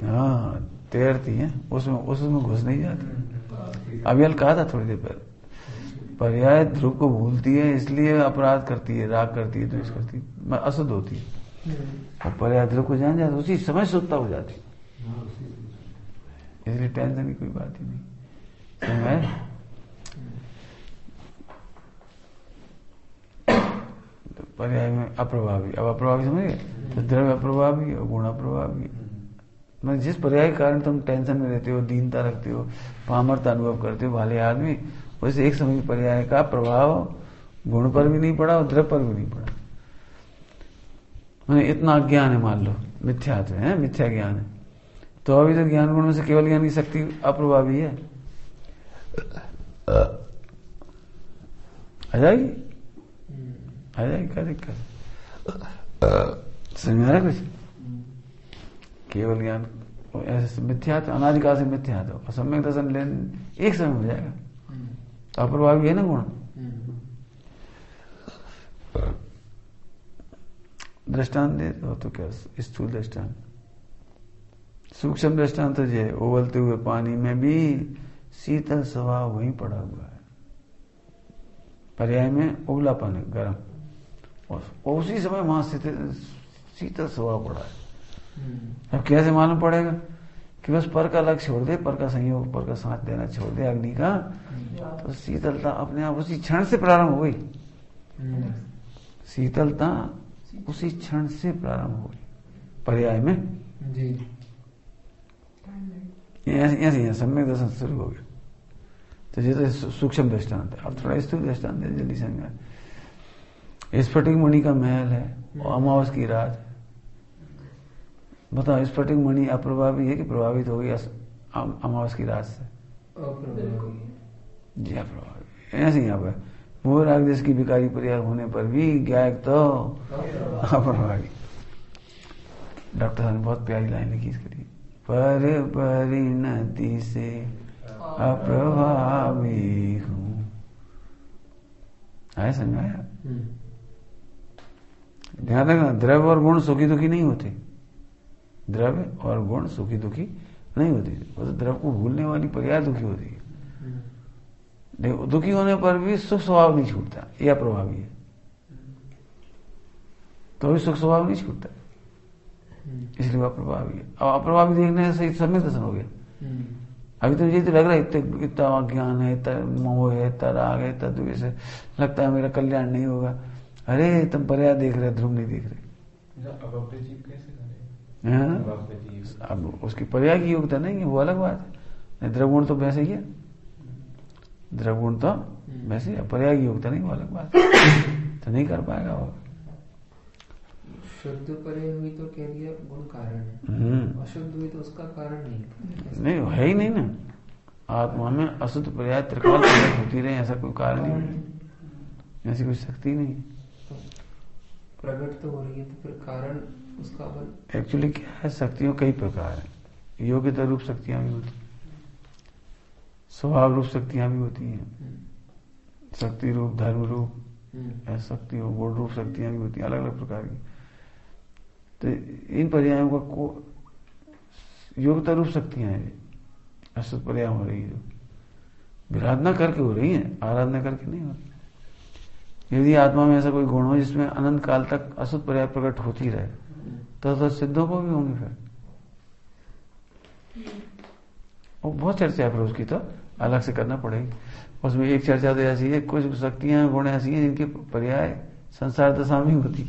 हाँ, तैरती है, उसमें घुस नहीं जाती। अभी हल कहा था थोड़ी देर पहले, पर्याय ध्रुव को भूलती है, इसलिए अपराध करती है, राग करती है, द्वेष करती है, अशुद्ध होती है। और पर्याय ध्रुव को जान जाती, उसी समय शुद्धता हो जाती, इसलिए टेंशन की कोई बात ही नहीं। समझ में? तो पर्याय में अप्रभावी, अब अप्रभावी समझिए, तो द्रव्य अप्रभावी और गुण अप्रभावी। मतलब जिस पर्याय के कारण तुम टेंशन में रहते हो, दीनता रखते हो, पामरता अनुभव करते हो भाले आदमी, वैसे एक समय पर्याय का प्रभाव गुण पर भी नहीं पड़ा और द्रव्य पर भी नहीं पड़ा। मैंने इतना अज्ञान है, मान लो मिथ्यात्व है, मिथ्या ज्ञान है, तो अभी तो ज्ञान गुण में से केवल ज्ञान की शक्ति अप्रभावी है, आ जाएगी, आ जाएगी, क्या दिक्कत? समझ में आ रहा कुछ? केवल ज्ञान ऐसे मिथ्यात्व, अनादिकाल से मिथ्यात्व और सम्यक दर्शन लेन एक समय हो जाएगा, तो अप्रभावी है ना गुण। दृष्टांत दे तो क्या, स्थूल दृष्टांत, सूक्ष्म दृष्टांत तो ये उबलते हुए पानी में भी शीतल स्वभाव वहीं पड़ा हुआ है, पर्याय में उबलापन है, गर्म, और उसी समय वहां शीतल स्वभाव पड़ा है। अब कैसे मालूम पड़ेगा कि बस पर का लग छोड़ दे, पर का संयोग, पर का साथ देना छोड़ दे अग्नि का, तो शीतलता अपने आप उसी क्षण से प्रारंभ हो गई। शीतलता उसी क्षण से प्रारंभ हो गई पर्याय में जी। ऐसे सम्यक दर्शन शुरू हो गया। तो ये तो सूक्ष्म दृष्टांत है। अब थोड़ा स्थूल दृष्टांत है, जल्दी समझ। स्फटिक मणि का महल है और अमावस की रात, बताओ स्फटिक मणि अप्रभावी है कि प्रभावित हो गई अमावस की रात से? जी अप्रभावी। ऐसे यहाँ पर वो रागदेश की विकारी पर्याय होने पर भी गायक तो अप्रभावी। डॉक्टर साहब ने बहुत प्यारी लाइन लिखी इसके लिए, पर परिणति से अप्रभावी हूँ। आया समझ आया? ध्यान रखना, द्रव्य और गुण सुखी दुखी नहीं होते, द्रव्य और गुण सुखी दुखी नहीं होती, वो तो द्रव्य को भूलने वाली पर्याय दुखी होती है। दुखी होने पर भी सुख स्वभाव नहीं छूटता, यह प्रभावी है, तो भी सुख स्वभाव नहीं छूटता, इसलिए वह प्रभावी है। अब अप्रभावी देखने से सम्यक दर्शन हो गया। अभी तो मुझे तो लग रहा है इतना अज्ञान है, इतना मोह है, इतना राग है, इतना द्वेष है, लगता है मेरा कल्याण नहीं होगा। अरे तुम पर्याय देख रहे, ध्रुव नहीं देख रहे। अब उसकी पर्याय की योग्यता नहीं है, वो अलग बात है। द्रवगुण तो वैसे ही है, द्रवगुण तो वैसे ही है, पर्याय की योग्यता नहीं, वो अलग बात है, तो नहीं कर पाएगा वो। शुद्ध पर्याय हुई तो कह दिया गुण कारण है, अशुद्ध हुई तो उसका कारण नहीं है ही नहीं ना। आत्मा में अशुद्ध पर्याय त्रिकाल प्रकट होती रहे, ऐसा कोई कारण नहीं, ऐसी कोई शक्ति नहीं। प्रकट तो हो रही है, तो फिर कारण उसका बल एक्चुअली क्या है, शक्तियों कई प्रकार है। योग्यता रूप शक्तियां भी होती, स्वभाव रूप शक्तियां भी होती हैं, शक्ति रूप, धर्म रूप, शक्ति हो, गुण रूप शक्तियां भी होती हैं, अलग अलग प्रकार की। तो इन पर्यायों का योग्यता रूप शक्तियां हैं, अशुद्ध पर्याय हो रही है, जो विराधना करके हो रही है, आराधना करके नहीं हो रही। यदि आत्मा में ऐसा कोई गुण हो जिसमें अनंत काल तक अशुद्ध पर्याय प्रकट होती रहे, तो सिद्धों को भी होंगे फिर। वो बहुत चर्चा है, फिर उसकी तो अलग से करना पड़ेगी। उसमें एक चर्चा तो ऐसी है, कुछ शक्तियां गुण ऐसी हैं जिनके पर्याय संसार दशा में होती,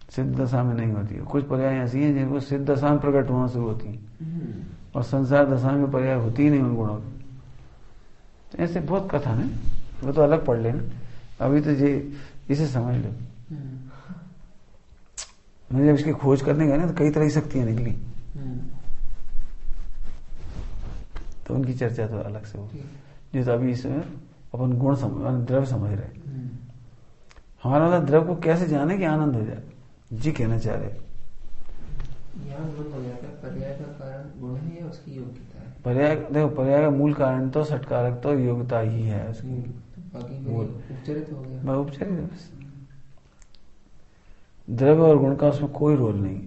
सिद्ध दशा में नहीं होती है। कुछ पर्याय ऐसी हैं जिनको सिद्ध दशा में प्रकट होना शुरू होती है, और संसार दशा में पर्याय होती ही नहीं उन गुणों की। तो ऐसे बहुत कथन है, वो तो अलग पढ़ लेना। अभी तो ये इसे समझ लो, मैं जब इसकी खोज करने गया ना तो कई तरह की शक्तियां निकली, तो उनकी चर्चा तो अलग से हो। जैसे अभी इसमें अपन गुण द्रव्य समझ रहे, हमारा मतलब द्रव्य को कैसे जाने कि आनंद हो जाए, जी कहना चाह रहे। ज्ञान गुण हो जाता है, पर्याय का कारण गुण है या उसकी योग्यता है? पर्याय देखो, पर्याय का मूल कारण तो षटकारक तो योग्यता ही है उसकी, बाकी उपचरित हो गया। मैं उपचरित है बस। द्रव्य और गुण का उसमें कोई रोल नहीं।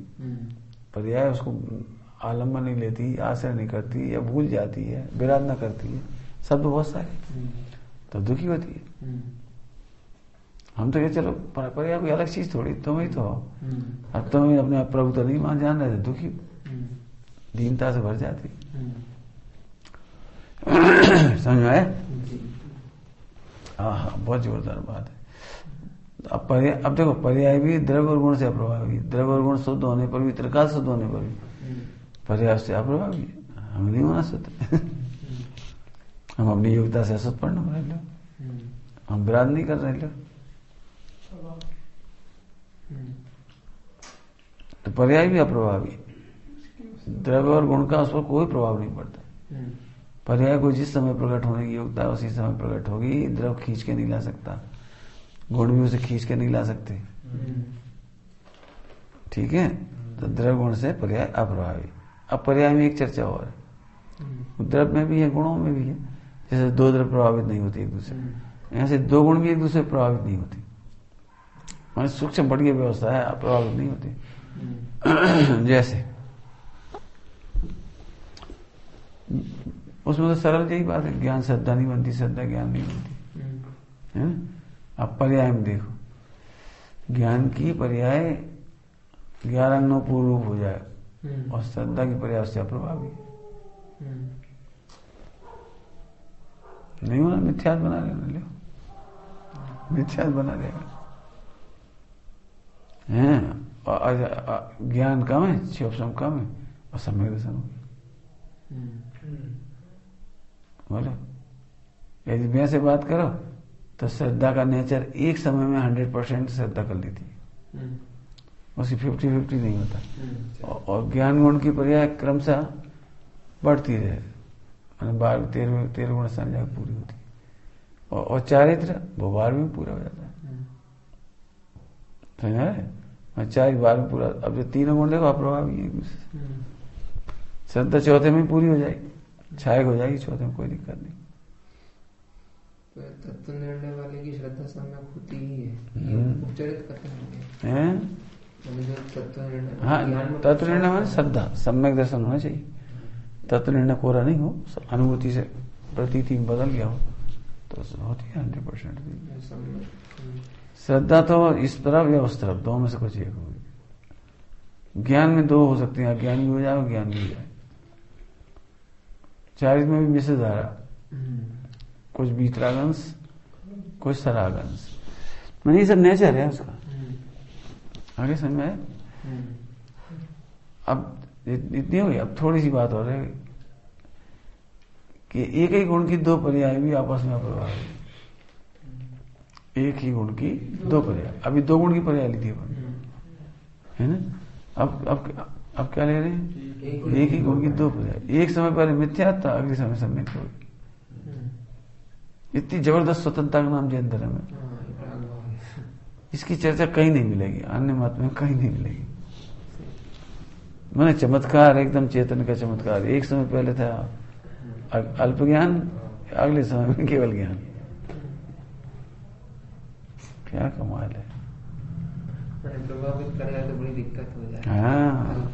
पर्याय उसको आलम्बन नहीं लेती, आश्रय नहीं करती, या भूल जाती है, विराधना करती है, शब्द बहुत सारे, तो दुखी होती है। हम तो ये चलो पर्याय कोई अलग चीज थोड़ी, तुम ही तो हो। अब तुम अपने आप प्रभु तो नहीं मान जान रहे थे, दुखी दीनता से भर जाती। समझ में आया? हाँ, बहुत जोरदार बात है। अब देखो, पर्याय भी द्रव्य और गुण से अप्रभावी, द्रव्य और गुण शुद्ध होने पर भी, त्रिकाल शुद्ध होने पर भी पर्याय से अप्रभावी है। हम नहीं होना शुद्ध। हम अपनी योग्यता से असुत पढ़ रहे लो, हम विराध नहीं कर रहे लो, तो पर्याय भी अप्रभावी। द्रव्य और गुण का उस पर कोई प्रभाव नहीं पड़ता। पर्याय को जिस समय प्रकट होने की योग्यता है उसी समय प्रकट होगी। द्रव्य खींच के नहीं ला सकता, गुण भी उसे खींच के नहीं ला सकते। ठीक है, तो द्रव्य गुण से पर्याय अप्रभावी। अब पर्याय में एक चर्चा और है, द्रव्य में भी है, गुणों में भी है। जैसे दो द्रव्य प्रभावित नहीं होते एक दूसरे, ऐसे दो गुण भी एक दूसरे प्रभावित नहीं होते। हमारी सूक्ष्म बढ़िया व्यवस्था है, प्रभावित नहीं होती। जैसे उसमें तो सरल यही बात है, ज्ञान श्रद्धा नहीं बनती, श्रद्धा ज्ञान नहीं बनती, है ना। अब पर्याय में देखो, ज्ञान की पर्याय 11 अंगों पूर्ण रूप हो जाए और श्रद्धा की पर्याय से अप्रभावी नहीं होना, मिथ्यात बना लेना, मिथ्यात बना देगा। ज्ञान कम है, क्षोभसम कम है, और सम्यक दर्शन हो गया। बोलो, यदि मैं से बात करो तो श्रद्धा का नेचर एक समय में 100% श्रद्धा कर लेती है, उसकी 50-50 नहीं होता। और ज्ञान गुण की पर्याय क्रमशः बढ़ती रहे, 12-13 गुण स्थान जाकर पूरी होती है। और चारित्र वो 12 में पूरा हो जाता है। समझ आए? 4-12 में पूरा। अब जो 3 गुण देखो अप्रभावी है, श्रद्धा चौथे में पूरी हो जाएगी, छायक हो जाएगी चौथे में, कोई दिक्कत नहीं। तत्व निर्णय वाले की श्रद्धा सम्यक होती ही है, उपचरित करते हैं। हाँ, तत्व निर्णय माने श्रद्धा, सम्यक दर्शन होना चाहिए। तत्व निर्णय कोरा नहीं हो, अनुभूति से प्रतीति बदल गया हो तो होती है 100%। श्रद्धा तो इस तरफ या उस तरफ, दो में से कुछ एक होगी। ज्ञान में दो हो सकते हैं, अज्ञान भी हो जाए, ज्ञान भी हो जाए। चारित्र में भी मिश्र धारा, कुछ बीतरागंश, कुछ सरागंश, मैंने ये सब नेचर है उसका। आगे समझ में आए? अब इतनी हुई, अब थोड़ी सी बात हो रही है कि एक ही गुण की दो पर्याय भी आपस में अप्रभावी। एक ही गुण की दो पर्याय, अभी 2 गुण की पर्याय ली थी अपन, है ना। अब क्या ले रहे हैं? एक ही गुण की 2 पर्याय। एक समय पहले मिथ्या था, अगले समय सम्यक हो गई। इतनी जबरदस्त स्वतंत्रता का नाम जैन धर्म है। इसकी चर्चा कहीं नहीं मिलेगी, अन्य मत में कहीं नहीं मिलेगी। मैंने चमत्कार, एकदम चेतन का चमत्कार। एक समय पहले था अल्प ज्ञान, अगले समय में केवल ज्ञान। क्या कमाल है। प्रभावित करेगा तो बड़ी दिक्कत हो जाएगी। हाँ,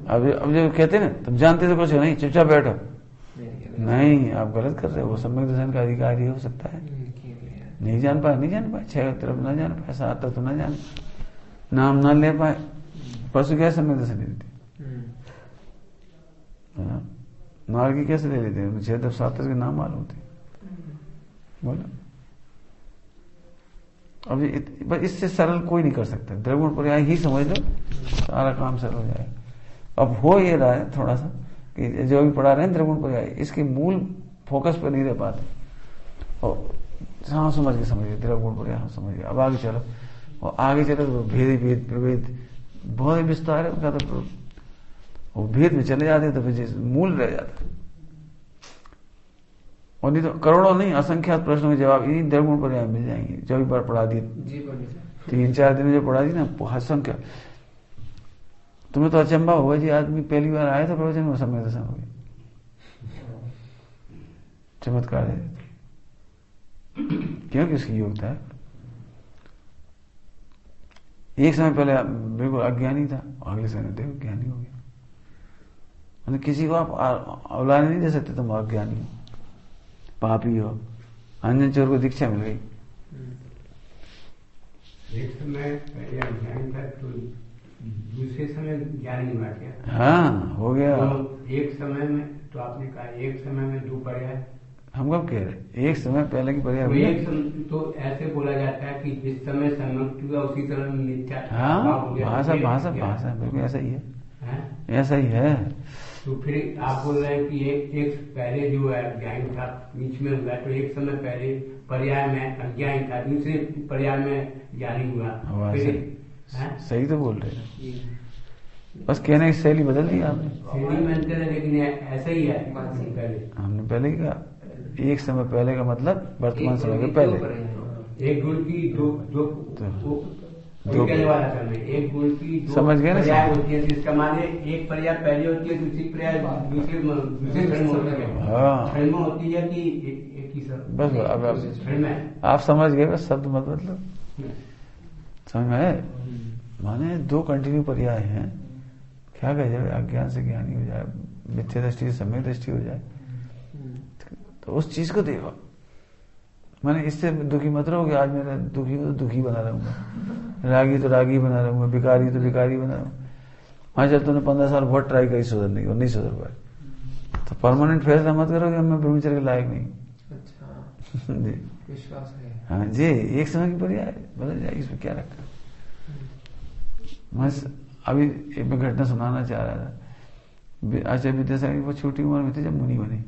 अब जो कहते हैं ना, तुम जानते तो कुछ नहीं, चुपचाप बैठो, नहीं, आप गलत कर रहे हो। वो सम्यक दर्शन का अधिकारी हो सकता है, नहीं जान पाए, 6 तरफ ना जान पाए, 7 तक तो ना जान, नाम ना ले पाए, परसों क्या सम्यक दर्शन ले लेते, मार्गी कैसे ले लेते हैं? 6 तरफ 7 के नाम मालूम होते। बोलो, अब इससे सरल कोई नहीं कर सकता। द्रव्य पर्याय ही समझ लो, सारा काम सरल हो जाएगा। अब हो ये रहा है थोड़ा सा कि जो भी पढ़ा रहे हैं द्रव्य पर्याय, इसके मूल फोकस पर नहीं रह पाते। और हाँ, समझ के समझिए, द्रव्य पर्याय हम समझिए। अब आगे चलो, और आगे चले तो भेद भेद प्रभेद बहुत ही विस्तार है उनका, तो वो भेद में चले जाते तो फिर मूल रह जाता। और नहीं तो करोड़ों नहीं असंख्यात प्रश्नों के जवाब इन्हीं दर्गुण पर्याय मिल जाएंगे। जो भी बार पढ़ा दिए 3-4 दिन में जो पढ़ा दी ना असंख्य, तुम्हें तो अचंबा होगा जी, आदमी पहली बार आया था प्रवचन में समय दशा हो गया, चमत्कार है। क्योंकि उसकी योग्यता है। एक समय पहले बिल्कुल अज्ञानी था, अगले समय देखो ज्ञानी हो गया। मतलब किसी को आप औलाद नहीं दे सकते, तुम अज्ञानी हो, पापी हो। अंजन चोर को दीक्षा मिल गई। एक समय पहले अज्ञानी था तो दूसरे समय ज्ञान नहीं बांट गया। हाँ हो गया। तो एक समय में तो आपने कहा एक समय में 2 पर्याय, हम कब कह रहे एक समय पहले की पर्याय तो एक तो ऐसे बोला जाता है कि जिस समय सम्मुक्त हुआ उसी समय मिथ्या। हाँ भाषा भाषा भाषा बिल्कुल ऐसा ही है, ऐसा ही है। तो फिर आप बोल रहे हैं कि एक पहले जो है ज्ञान था बीच में हुआ, तो एक समय पहले पर्याय में अज्ञान था, दूसरे पर्याय में ज्ञानी हुआ। सही तो बोल रहे हैं, बस कहने की शैली बदल दी आपने। शैली में अंतर है, लेकिन ऐसा ही है। पहले हमने पहले ही कहा एक समय पहले का मतलब वर्तमान समय के पहले। एक गुण की दो कहने वाला समय, एक गुण की 2 समझ गए ना पर्याय होती है, जिसका माने एक पर्याय पहले होती है, दूसरी पर्याय दूसरे क्षण में होती है। हाँ क्षण में होती है कि एक ही सब। बस अब क्षण में आप समझ गए, बस शब्द मत मतलब समझ में है। माने 2 कंटिन्यू पर्याय हैं। क्या कह जाए, अज्ञान से ज्ञानी हो जाए, मिथ्या दृष्टि से सम्यक दृष्टि हो जाए, तो उस चीज को देखो। मैंने इससे दुखी मत रहो कि आज मेरा दुखी हो तो दुखी बना रहूंगा, रागी तो रागी बना रहूंगा, भिखारी तो भिखारी बना रहूंगा। हाँ चल तुमने 15 साल बहुत ट्राई करी सुधरने की और नहीं सुधर पाए, तो परमानेंट फैसला मत करो कि मैं ब्रह्मचर्य के लायक नहीं। अच्छा जी विश्वास है। हाँ जी, एक समय की पर्याय बदल जाएगी, इसमें क्या रखा। मैं अभी एक मैं घटना सुनाना चाह रहा था। आचार्य विद्यासागर की बहुत छोटी उम्र में थी जब मुनि बने,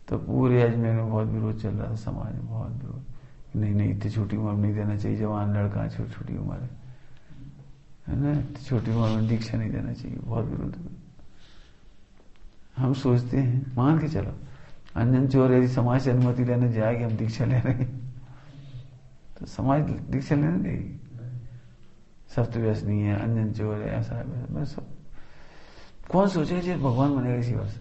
तो पूरे अजमेर में बहुत विरोध चल रहा था, समाज में बहुत विरोध। नहीं इतनी छोटी उम्र में नहीं देना चाहिए, जवान लड़का छोटी उम्र है ना, छोटी उम्र में दीक्षा नहीं देना चाहिए, बहुत विरोध। हम सोचते हैं, मान के चलो अंजन चोर यदि समाज से अनुमति लेने जाए कि हम दीक्षा ले रहे हैं, तो समाज दीक्षा लेने देगी। सप्तव्यसनी है, अंजन चोर है, ऐसा है, सब कौन सोचेगा जी भगवान बनेगा इसी वर्ष।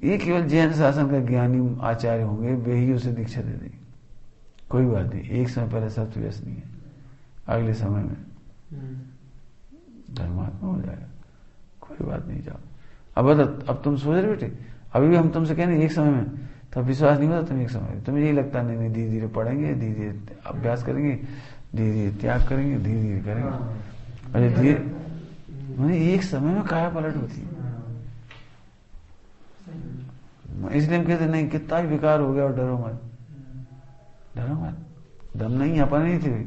ये केवल जैन शासन का ज्ञानी आचार्य होंगे, वे ही उसे दीक्षा दे देंगे। कोई बात नहीं, एक समय पहले सप्तव्यसनी है, अगले समय में धर्मात्मा हो जाएगा, कोई बात नहीं। जाओ अब तुम सोच रहे बेटे, अभी भी हम तुमसे कह रहे एक समय में, तो विश्वास नहीं होता तुम एक समय, तुम्हें यही लगता नहीं धीरे धीरे पढ़ेंगे, धीरे धीरे अभ्यास करेंगे, धीरे धीरे त्याग करेंगे, धीरे धीरे करेंगे। अरे धीरे मैंने एक समय में काया पलट होती है। इसलिए हम कहते नहीं, कितना ही विकार हो गया और डरो मत, डरो मत। दम नहीं, अपन नहीं थे,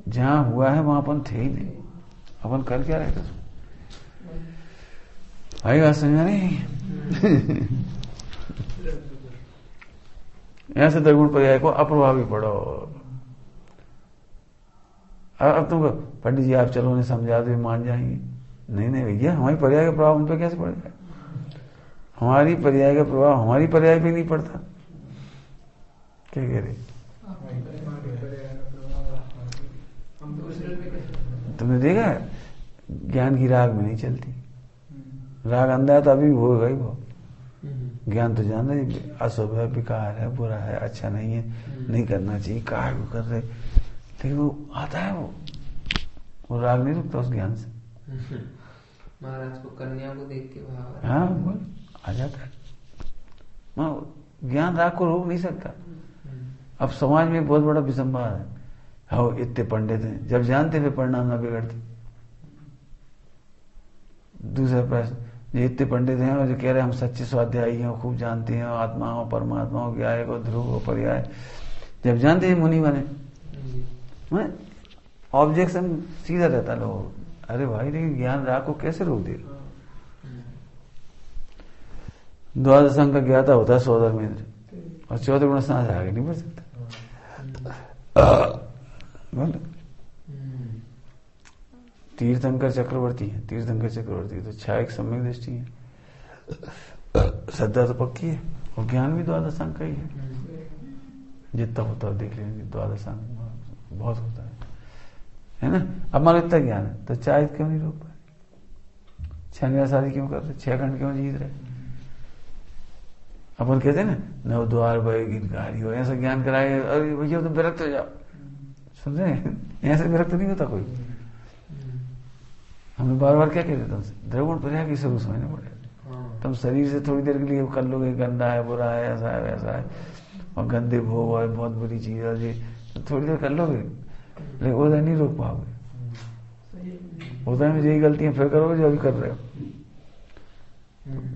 जहां हुआ है वहां अपन थे ही नहीं, अपन कर क्या रहे थे। आई बात समझ नहीं। ऐसे दर्गुण पर्याय को अप्रभावी पढ़ो। अब तुमको पंडित जी आप चलो उन्हें समझा दो, मान जाएंगे। नहीं भैया, हमारी पर्याय का प्रभाव उन पर कैसे पड़ेगा। हमारी पर्याय का प्रभाव हमारी पर्याय पे नहीं पड़ता। क्या कह रहे, तुमने देखा ज्ञान की राग में नहीं चलती, राग अंधा है तो अभी भी होगा ही वो। ज्ञान तो जान रहे अशुभ है, विकार है, बुरा है, अच्छा नहीं है, नहीं करना चाहिए, काहे को कर रहे, लेकिन वो आता है, वो राग नहीं रुकता उस ज्ञान से। महाराज को कन्या को देख के भाव, हाँ बोल आ जाता है। ज्ञान राग को रोक नहीं सकता। अब समाज में बहुत बड़ा विसंवाद है, हाँ इतने पंडित हैं, जब जानते हुए परिणाम ना बिगड़ते। दूसरा प्रश्न, ये इतने पंडित हैं और जो कह रहे हैं हम सच्चे स्वाध्यायी हैं, खूब जानते हैं आत्माओं परमात्माओं के आय को ध्रुव को पर्याय, जब जानते हैं मुनि बने। ऑब्जेक्शन सीधा रहता लोग, अरे भाई लेकिन ज्ञान राग को कैसे रोक देगा। द्वादश अंग का ज्ञाता होता है 100 धर्मेंद्र, और 14 गुण स्नान आगे नहीं बढ़ सकता। बोले तीर्थंकर चक्रवर्ती है, तीर्थंकर चक्रवर्ती तो छाया एक सम्यक दृष्टि है, श्रद्धा तो पक्की है, और ज्ञान भी द्वादशांग का ही है। जितना होता है देख लेंगे, द्वादशांग बहुत होता है ना। अब मान इतना ज्ञान है तो चाय क्यों नहीं रोक पाए, 6 शादी क्यों कर रहे, 6 खंड क्यों जीत रहे। अपन कहते हैं ना नव द्वार बहे गिनकारी हो, ऐसा ज्ञान कराए, अरे भैया तुम विरक्त हो जाओ, सुन रहे हैं, ऐसे विरक्त नहीं होता कोई। हमें बार बार क्या कहते तुमसे, द्रवगुण पर्याय की स्वरूप समझना पड़ेगा। तुम शरीर से थोड़ी देर के लिए कर लोगे, गंदा है, बुरा है, ऐसा है, वैसा है, और गंदे भोग है, बहुत बुरी चीज है जी, तो थोड़ी देर कर लोगे, लेकिन उदय नहीं रोक पाओगे। उदय में यही गलतियां फिर करोगे जो अभी कर रहे हो।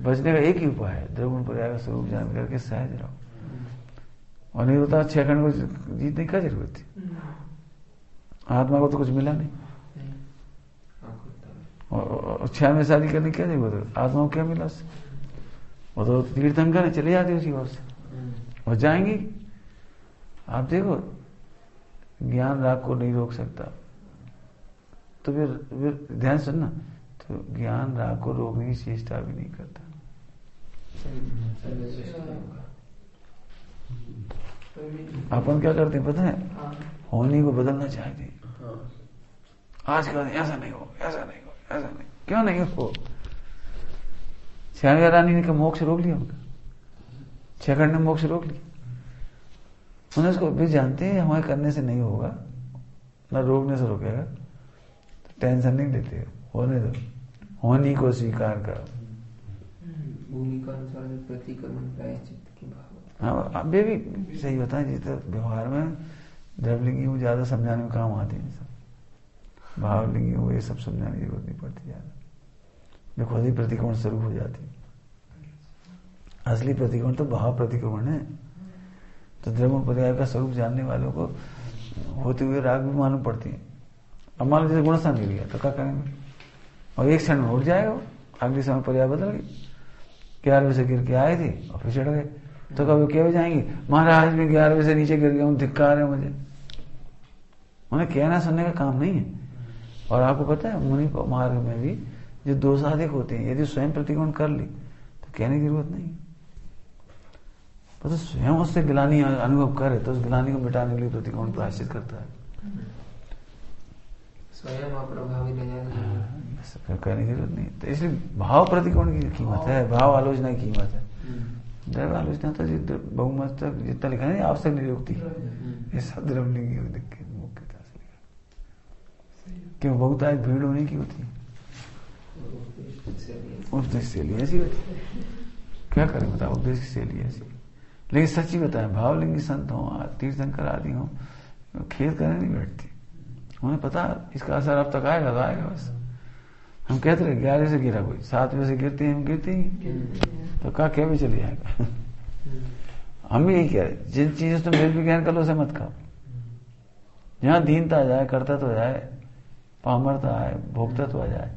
बचने का एक ही उपाय है, द्रवगुण पर्याय का स्वरूप जान करके सहज रहो, और नहीं होता 6 खंड को जीतने की क्या जरूरत थी। आत्मा को तो कुछ मिला नहीं, और 6 में शादी करने की क्या जरूरत है, आत्मा को क्या मिला उससे। वो तो तीर्थंकर है, चले जाते उसी ओर से, और जाएंगे। आप देखो ज्ञान राग को नहीं रोक सकता, तो फिर ध्यान सुनना, तो ज्ञान राग को रोकने की चेष्टा भी नहीं करता। अपन क्या करते हैं पता है, होने को बदलना चाहते हैं। आज का ऐसा नहीं हो, ऐसा नहीं हो, ऐसा नहीं, क्यों नहीं हो। श्याम रानी ने मोक्ष रोक लिया उनका, 6 खंड ने मोक्ष रोक लिया। उन्हें उसको भी जानते हैं हमारे करने से नहीं होगा, ना रोकने से रोकेगा, तो टेंशन नहीं लेते, होने दो, होनी को स्वीकार करो। भूमिका अनुसार प्रतिक्रमण प्रायश्चित्त की भाव। हाँ, अब ये भी सही बताएं, जिस व्यवहार में द्रवलिंगी को ज्यादा समझाने में काम आते हैं, सब भावलिंगी को ये सब समझाने की जरूरत नहीं पड़ती ज्यादा, जो खुद ही प्रतिक्रमण शुरू हो जाती है। असली प्रतिक्रमण तो भाव प्रतिक्रमण है। तो द्रवगुण पर्याय का स्वरूप जानने वालों को होते हुए राग भी मालूम पड़ती है। अब मान लो जैसे गुणस्थान गिर गया तो क्या करेंगे, और एक क्षण में उठ जाएगा, अगले समय पर्याय बदल गई। 11 बजे से गिर के आए थे और फिर चढ़ गए, तो कभी क्या हो जाएंगे, महाराज मैं 11 बजे से नीचे गिर गया हूं, धिक्कार है मुझे। उन्हें कहना सुनने का काम नहीं है। और आपको पता है मुनि मार्ग में भी जो 2 साधक होते हैं, यदि स्वयं प्रतिक्रमण कर ली तो कहने की जरूरत नहीं। पता स्वयं उससे गिलानी अनुभव करे तो उस गिलानी को मिटाने के लिए प्रतिक्रमण प्रायश्चित करता है। स्वयं अप्रभावी ले जाने कहने की जरूरत नहीं। तो इसलिए भाव प्रतिक्रमण की कीमत है, भाव आलोचना की कीमत है। द्रव्य आलोचना तो बहुमत तक जितना लिखा है आवश्यक नियुक्ति, ये सब द्रव्यलिंगी मुख्यता से लिखा, क्यों बहुत आज भीड़ होने की होती है, उपदेश से लिए ऐसी होती, क्या करें बताओ, उपदेश से लिए ऐसी। लेकिन सच्ची बताएं, भावलिंगी संत हो, तीर्थंकर आदि हो, खेद करने नहीं बैठती। उन्हें पता इसका असर अब तक आएगा तो आएगा बस। हम कहते रहे 11 से गिरा कोई, 7 बजे से गिरते हैं, हम गिरते ही तो क्या भी चले जाएगा। हम भी यही कह रहे, जिन चीजों से तुम वेद विज्ञान कर लो उसे मत खाओ। जहां दीनता आ जाए, कर्ता तो आ जाए, पामरता आए, भोक्ता तो आ जाए,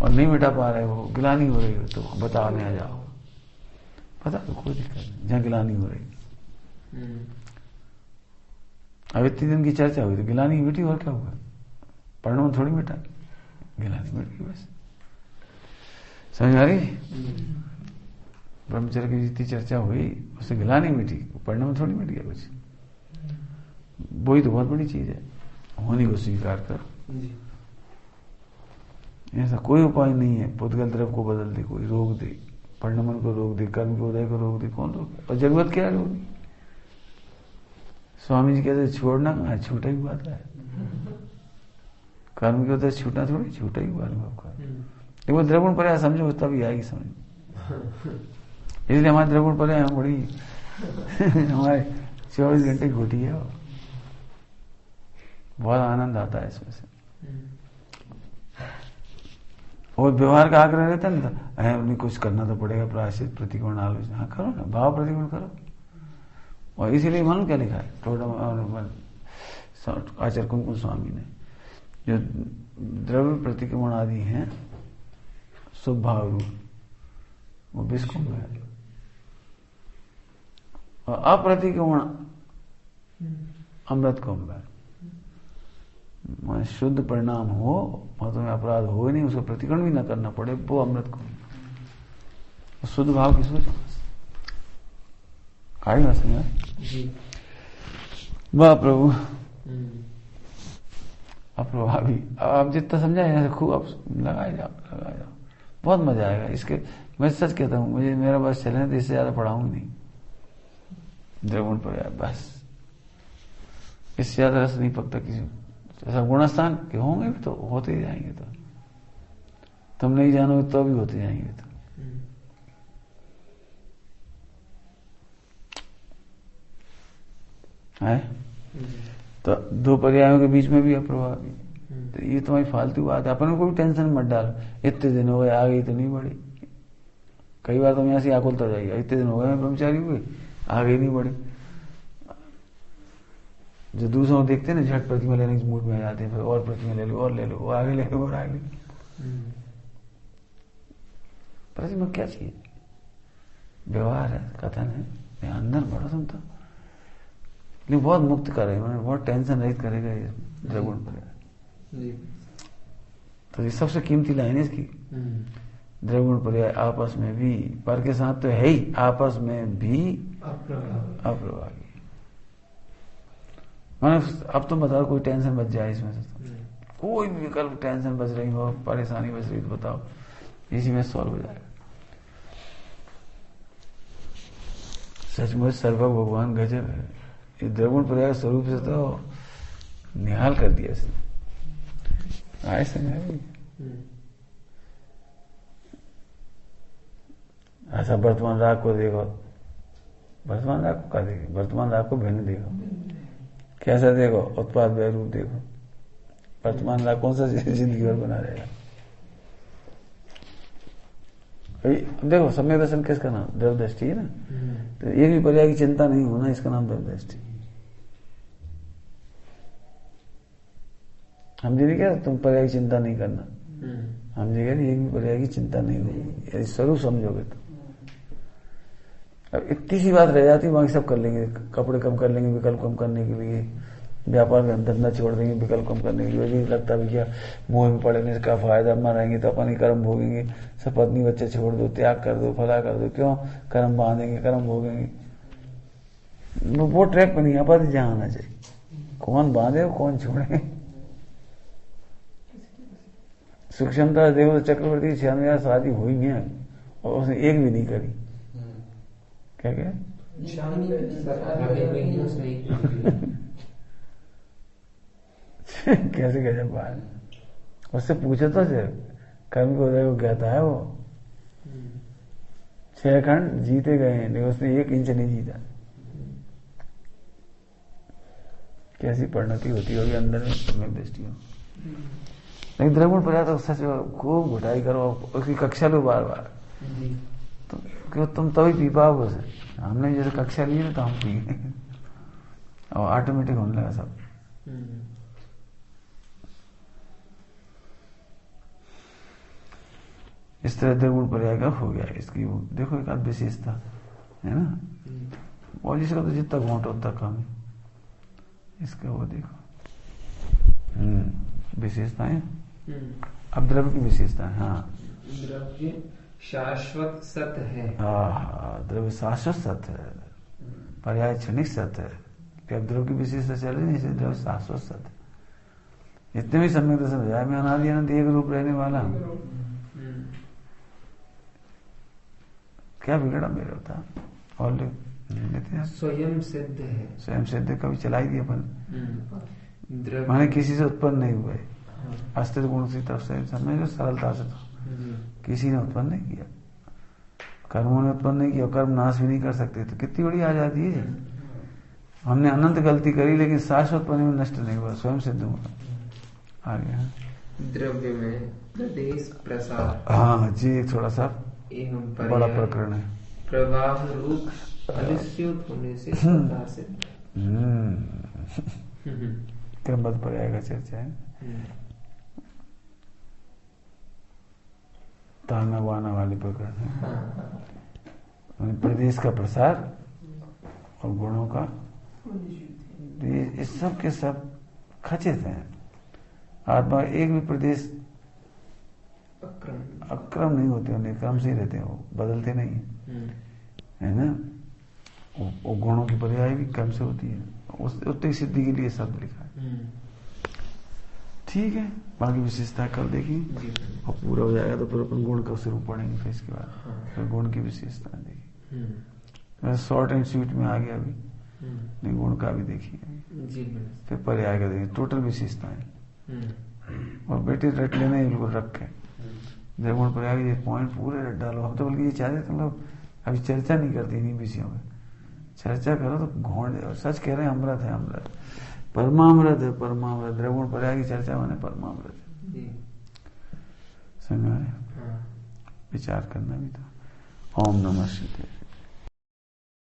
और नहीं मिटा पा रहे हो, गिलानी हो रही हो, तो बताने आ जाओ, पता तो कोई दिक्कत नहीं। जहां गिलानी हो रही, अब इतने दिन की चर्चा हुई तो गिलानी मिटी, और क्या हुआ, परिणाम थोड़ी मिटा, गिलानी मिट गई बस। समझ आ रही, ब्रह्मचर्य की जितनी चर्चा हुई उससे गिलानी मिटी, परिणाम थोड़ी मिट गया कुछ। वही तो बहुत बड़ी चीज है, होने को स्वीकार कर। ऐसा कोई उपाय नहीं है पुद्गल द्रव को बदल दे, कोई रोक दे, परिणमन को रोक दे, कर्म को उदय को रोक दे, कौन रोक, और जरूरत क्या है रोकने। स्वामी जी कहते छोड़ना कहाँ है, छूटा ही हुआ था। कर्म के उदय छूटना थोड़ी, छूटा ही हुआ अनुभव का। लेकिन वो द्रवगुण पर्याय समझो तभी आएगी समझ। इसलिए हमारे द्रवगुण पर्याय हम बड़ी हमारे 24 घंटे घोटी है, बहुत आनंद आता है इसमें से। और व्यवहार का आग्रह रहता है ना, नहीं कुछ करना तो पड़ेगा, प्रायश्चित, प्रतिक्रमण, आलोचना, हाँ करो ना, भाव प्रतिक्रमण करो। और इसीलिए मालूम क्या लिखा है आचार्य कुमकुम स्वामी ने, जो द्रव्य प्रतिक्रमण आदि हैं शुभ भाव रूप, वो विस्कुंभ है। और अप्रतिक्रमण अमृत को अमृत। शुद्ध परिणाम हो और तुम्हें अपराध हो ही नहीं, उसको प्रतिकरण भी ना करना पड़े, वो अमृत को शुद्ध भाव की सोच। आई बात समझ? वाह प्रभु। अब प्रभावी, आप जितना समझाए खूब आप लगाए जाओ। बहुत मजा आएगा इसके। मैं सच कहता हूँ, मुझे मेरा बस चले तो इससे ज्यादा पढ़ाऊंगी नहीं। द्रवण पर बस इससे ज्यादा रस नहीं पकता किसी को। ऐसा गुणस्थान के होंगे भी तो होते ही जाएंगे, तो तुम नहीं जानोगे तो भी होते जाएंगे। तो है तो दो पर्यायों के बीच में भी अप्रभावी। तो ये तुम्हारी फालतू बात है, अपन को भी टेंशन मत डालो। इतने दिन हो गए आ गई तो नहीं बढ़ी। कई बार तुम यहाँ से आकुलता जाइए, इतने दिन हो गए मैं ब्रह्मचारी हुए आ गई नहीं बढ़ी। जो दूसरों को देखते हैं ना, झट प्रतिमा लेने के मूड में आ जाते हैं, फिर और प्रतिमा ले लो और ले लो, आगे ले लो और आगे। प्रतिमा क्या चाहिए? व्यवहार है, कथन है, अंदर बढ़ो तुम तो। लेकिन बहुत मुक्त करेगा, बहुत टेंशन रहित करेगा ये द्रगुण पर। तो ये सबसे कीमती लाइन है इसकी। द्रगुण पर्याय आपस में भी, पर के साथ तो है ही, आपस में भी अप्रभावी। अब तुम बताओ कोई टेंशन बच जाए इसमें से, कोई भी विकल्प टेंशन बच रही हो, परेशानी बच रही तो बताओ, इसी में सॉल्व हो जाएगा। सचमुच सर्वक भगवान गजब है। ये द्रगुण पर्याय स्वरूप से तो निहाल कर दिया इसने। आए समझ? ऐसा वर्तमान राग को देखो, वर्तमान राग को क्या देखो, वर्तमान राग को भिन्न देखो। कैसा देखो? उत्पाद वैरूप देखो। वर्तमान राग कौन सा जिंदगी भर बना रहेगा? देखो सम्यक दर्शन किसका नाम? द्रव दृष्टि है ना। तो एक भी पर्याय की चिंता नहीं होना, इसका नाम द्रव दृष्टि। हम जी क्या तुम पर्याय की चिंता नहीं करना, हम जी कह एक भी पर्याय की चिंता नहीं होगी, यदि स्वरूप समझोगे तो। अब इतनी सी बात रह जाती है, बाकी सब कर लेंगे। कपड़े कम कर लेंगे विकल्प कम करने के लिए, व्यापार का धंधा छोड़ देंगे विकल्प कम करने के लिए। यदि लगता भी क्या मोह में पड़ेंगे इसका फायदा, मरेंगे तो अपन ही कर्म भोगेंगे, सब पत्नी बच्चे छोड़ दो, त्याग कर दो, फला कर दो, क्यों कर्म बांधेंगे, कर्म भोगेंगे। वो ट्रैक पर नहीं आ पाते जहां आना चाहिए। कौन बांधे और कौन छोड़े। सूक्ष्मता देखो तो चक्रवर्ती 96 शादी हुई है और उसने एक भी नहीं करी। क्या क्या कैसे गजब बात। उससे पूछो तो सिर्फ कर्म को देखो कहता है वो 6 खंड जीते गए हैं, लेकिन उसने 1 इंच नहीं जीता। कैसी परिणति होती होगी अंदर में सम्यक दृष्टि हो। लेकिन द्रगुण पर्याय तो सच खूब घुटाई करो, उसकी कक्षा लो बार बार, तो तुम तभी पी पाओगे उसे। हमने जैसे कक्षा ली ना तो हम पी गए और ऑटोमेटिक होने लगा सब। इस तरह द्रगुण पर्याय का हो गया। इसकी वो देखो एक आध विशेषता है ना, और जिसका तो जितना घोंट उतना कम है। इसका वो देखो विशेषताएं। अब द्रव्य की विशेषता है। हाँ, द्रव्य शाश्वत सत्य है। द्रव्य शाश्वत सत्य है, पर्याय क्षणिक सत्य है। अब द्रव्य की विशेषता चल रही है, द्रव्य शाश्वत सत्य। इतने भी सम्यक दर्शन हो जाए, मैं अनादि अनंत एक रूप रहने वाला हूँ। क्या बिगड़ा मेरे होता और लेते हैं। स्वयं सिद्ध है। स्वयं सिद्ध कभी चलाई दी अपन, माने किसी से उत्पन्न नहीं हुए, अस्तित्व गुण की तरफ से समझ, सरलता से तो किसी ने उत्पन्न नहीं किया, कर्मों ने उत्पन्न नहीं किया, कर्म नाश भी नहीं कर सकते। तो कितनी बड़ी आजादी है। हमने अनंत गलती करी लेकिन शाश्वत पने में नष्ट नहीं हुआ, स्वयं सिद्ध हुआ। आगे द्रव्य में प्रदेश प्रसार। हाँ जी, एक थोड़ा सा बड़ा प्रकरण है। प्रवाह रूप अधिष्यूत होने से स्वतः से क्रमबद्ध पर्याय का चर्चा है। ताना बाना वाले प्रकरण है। प्रदेश का प्रसार और गुणों का ये सब के सब खचित हैं। आत्मा एक भी प्रदेश अक्रम नहीं होते, उन्हें क्रम से ही रहते हैं, वो बदलते नहीं है ना। वो गुणों की पर्याय भी क्रम से होती है, उतनी सिद्धि के लिए शब्द लिखा है। ठीक है, बाकी विशेषता कल देखी और पूरा हो जाएगा तो फिर अपन गुण का स्वरूप पढ़ेंगे, फिर इसके बाद फिर गुण की विशेषता देखी। शॉर्ट एंड स्वीट में आ गया अभी, नहीं गुण का भी देखिए, फिर पर्याय का देखिए, टोटल विशेषताएं। और बेटे रट लेना ही बिल्कुल रख के गुण पर्याय ये पॉइंट पूरे रट डालो। हम तो बल्कि ये चाहते थे लोग अभी चर्चा नहीं करती इन्हीं विषयों में, चर्चा करो तो घोड़। सच कह रहे हैं, अमृत है, अमृत परमामृत है, परमामृत। द्रवगुण पर्याय की चर्चा मैंने परमामृत है, समझ में आया? विचार करना भी था। ओम नमः शिवाय।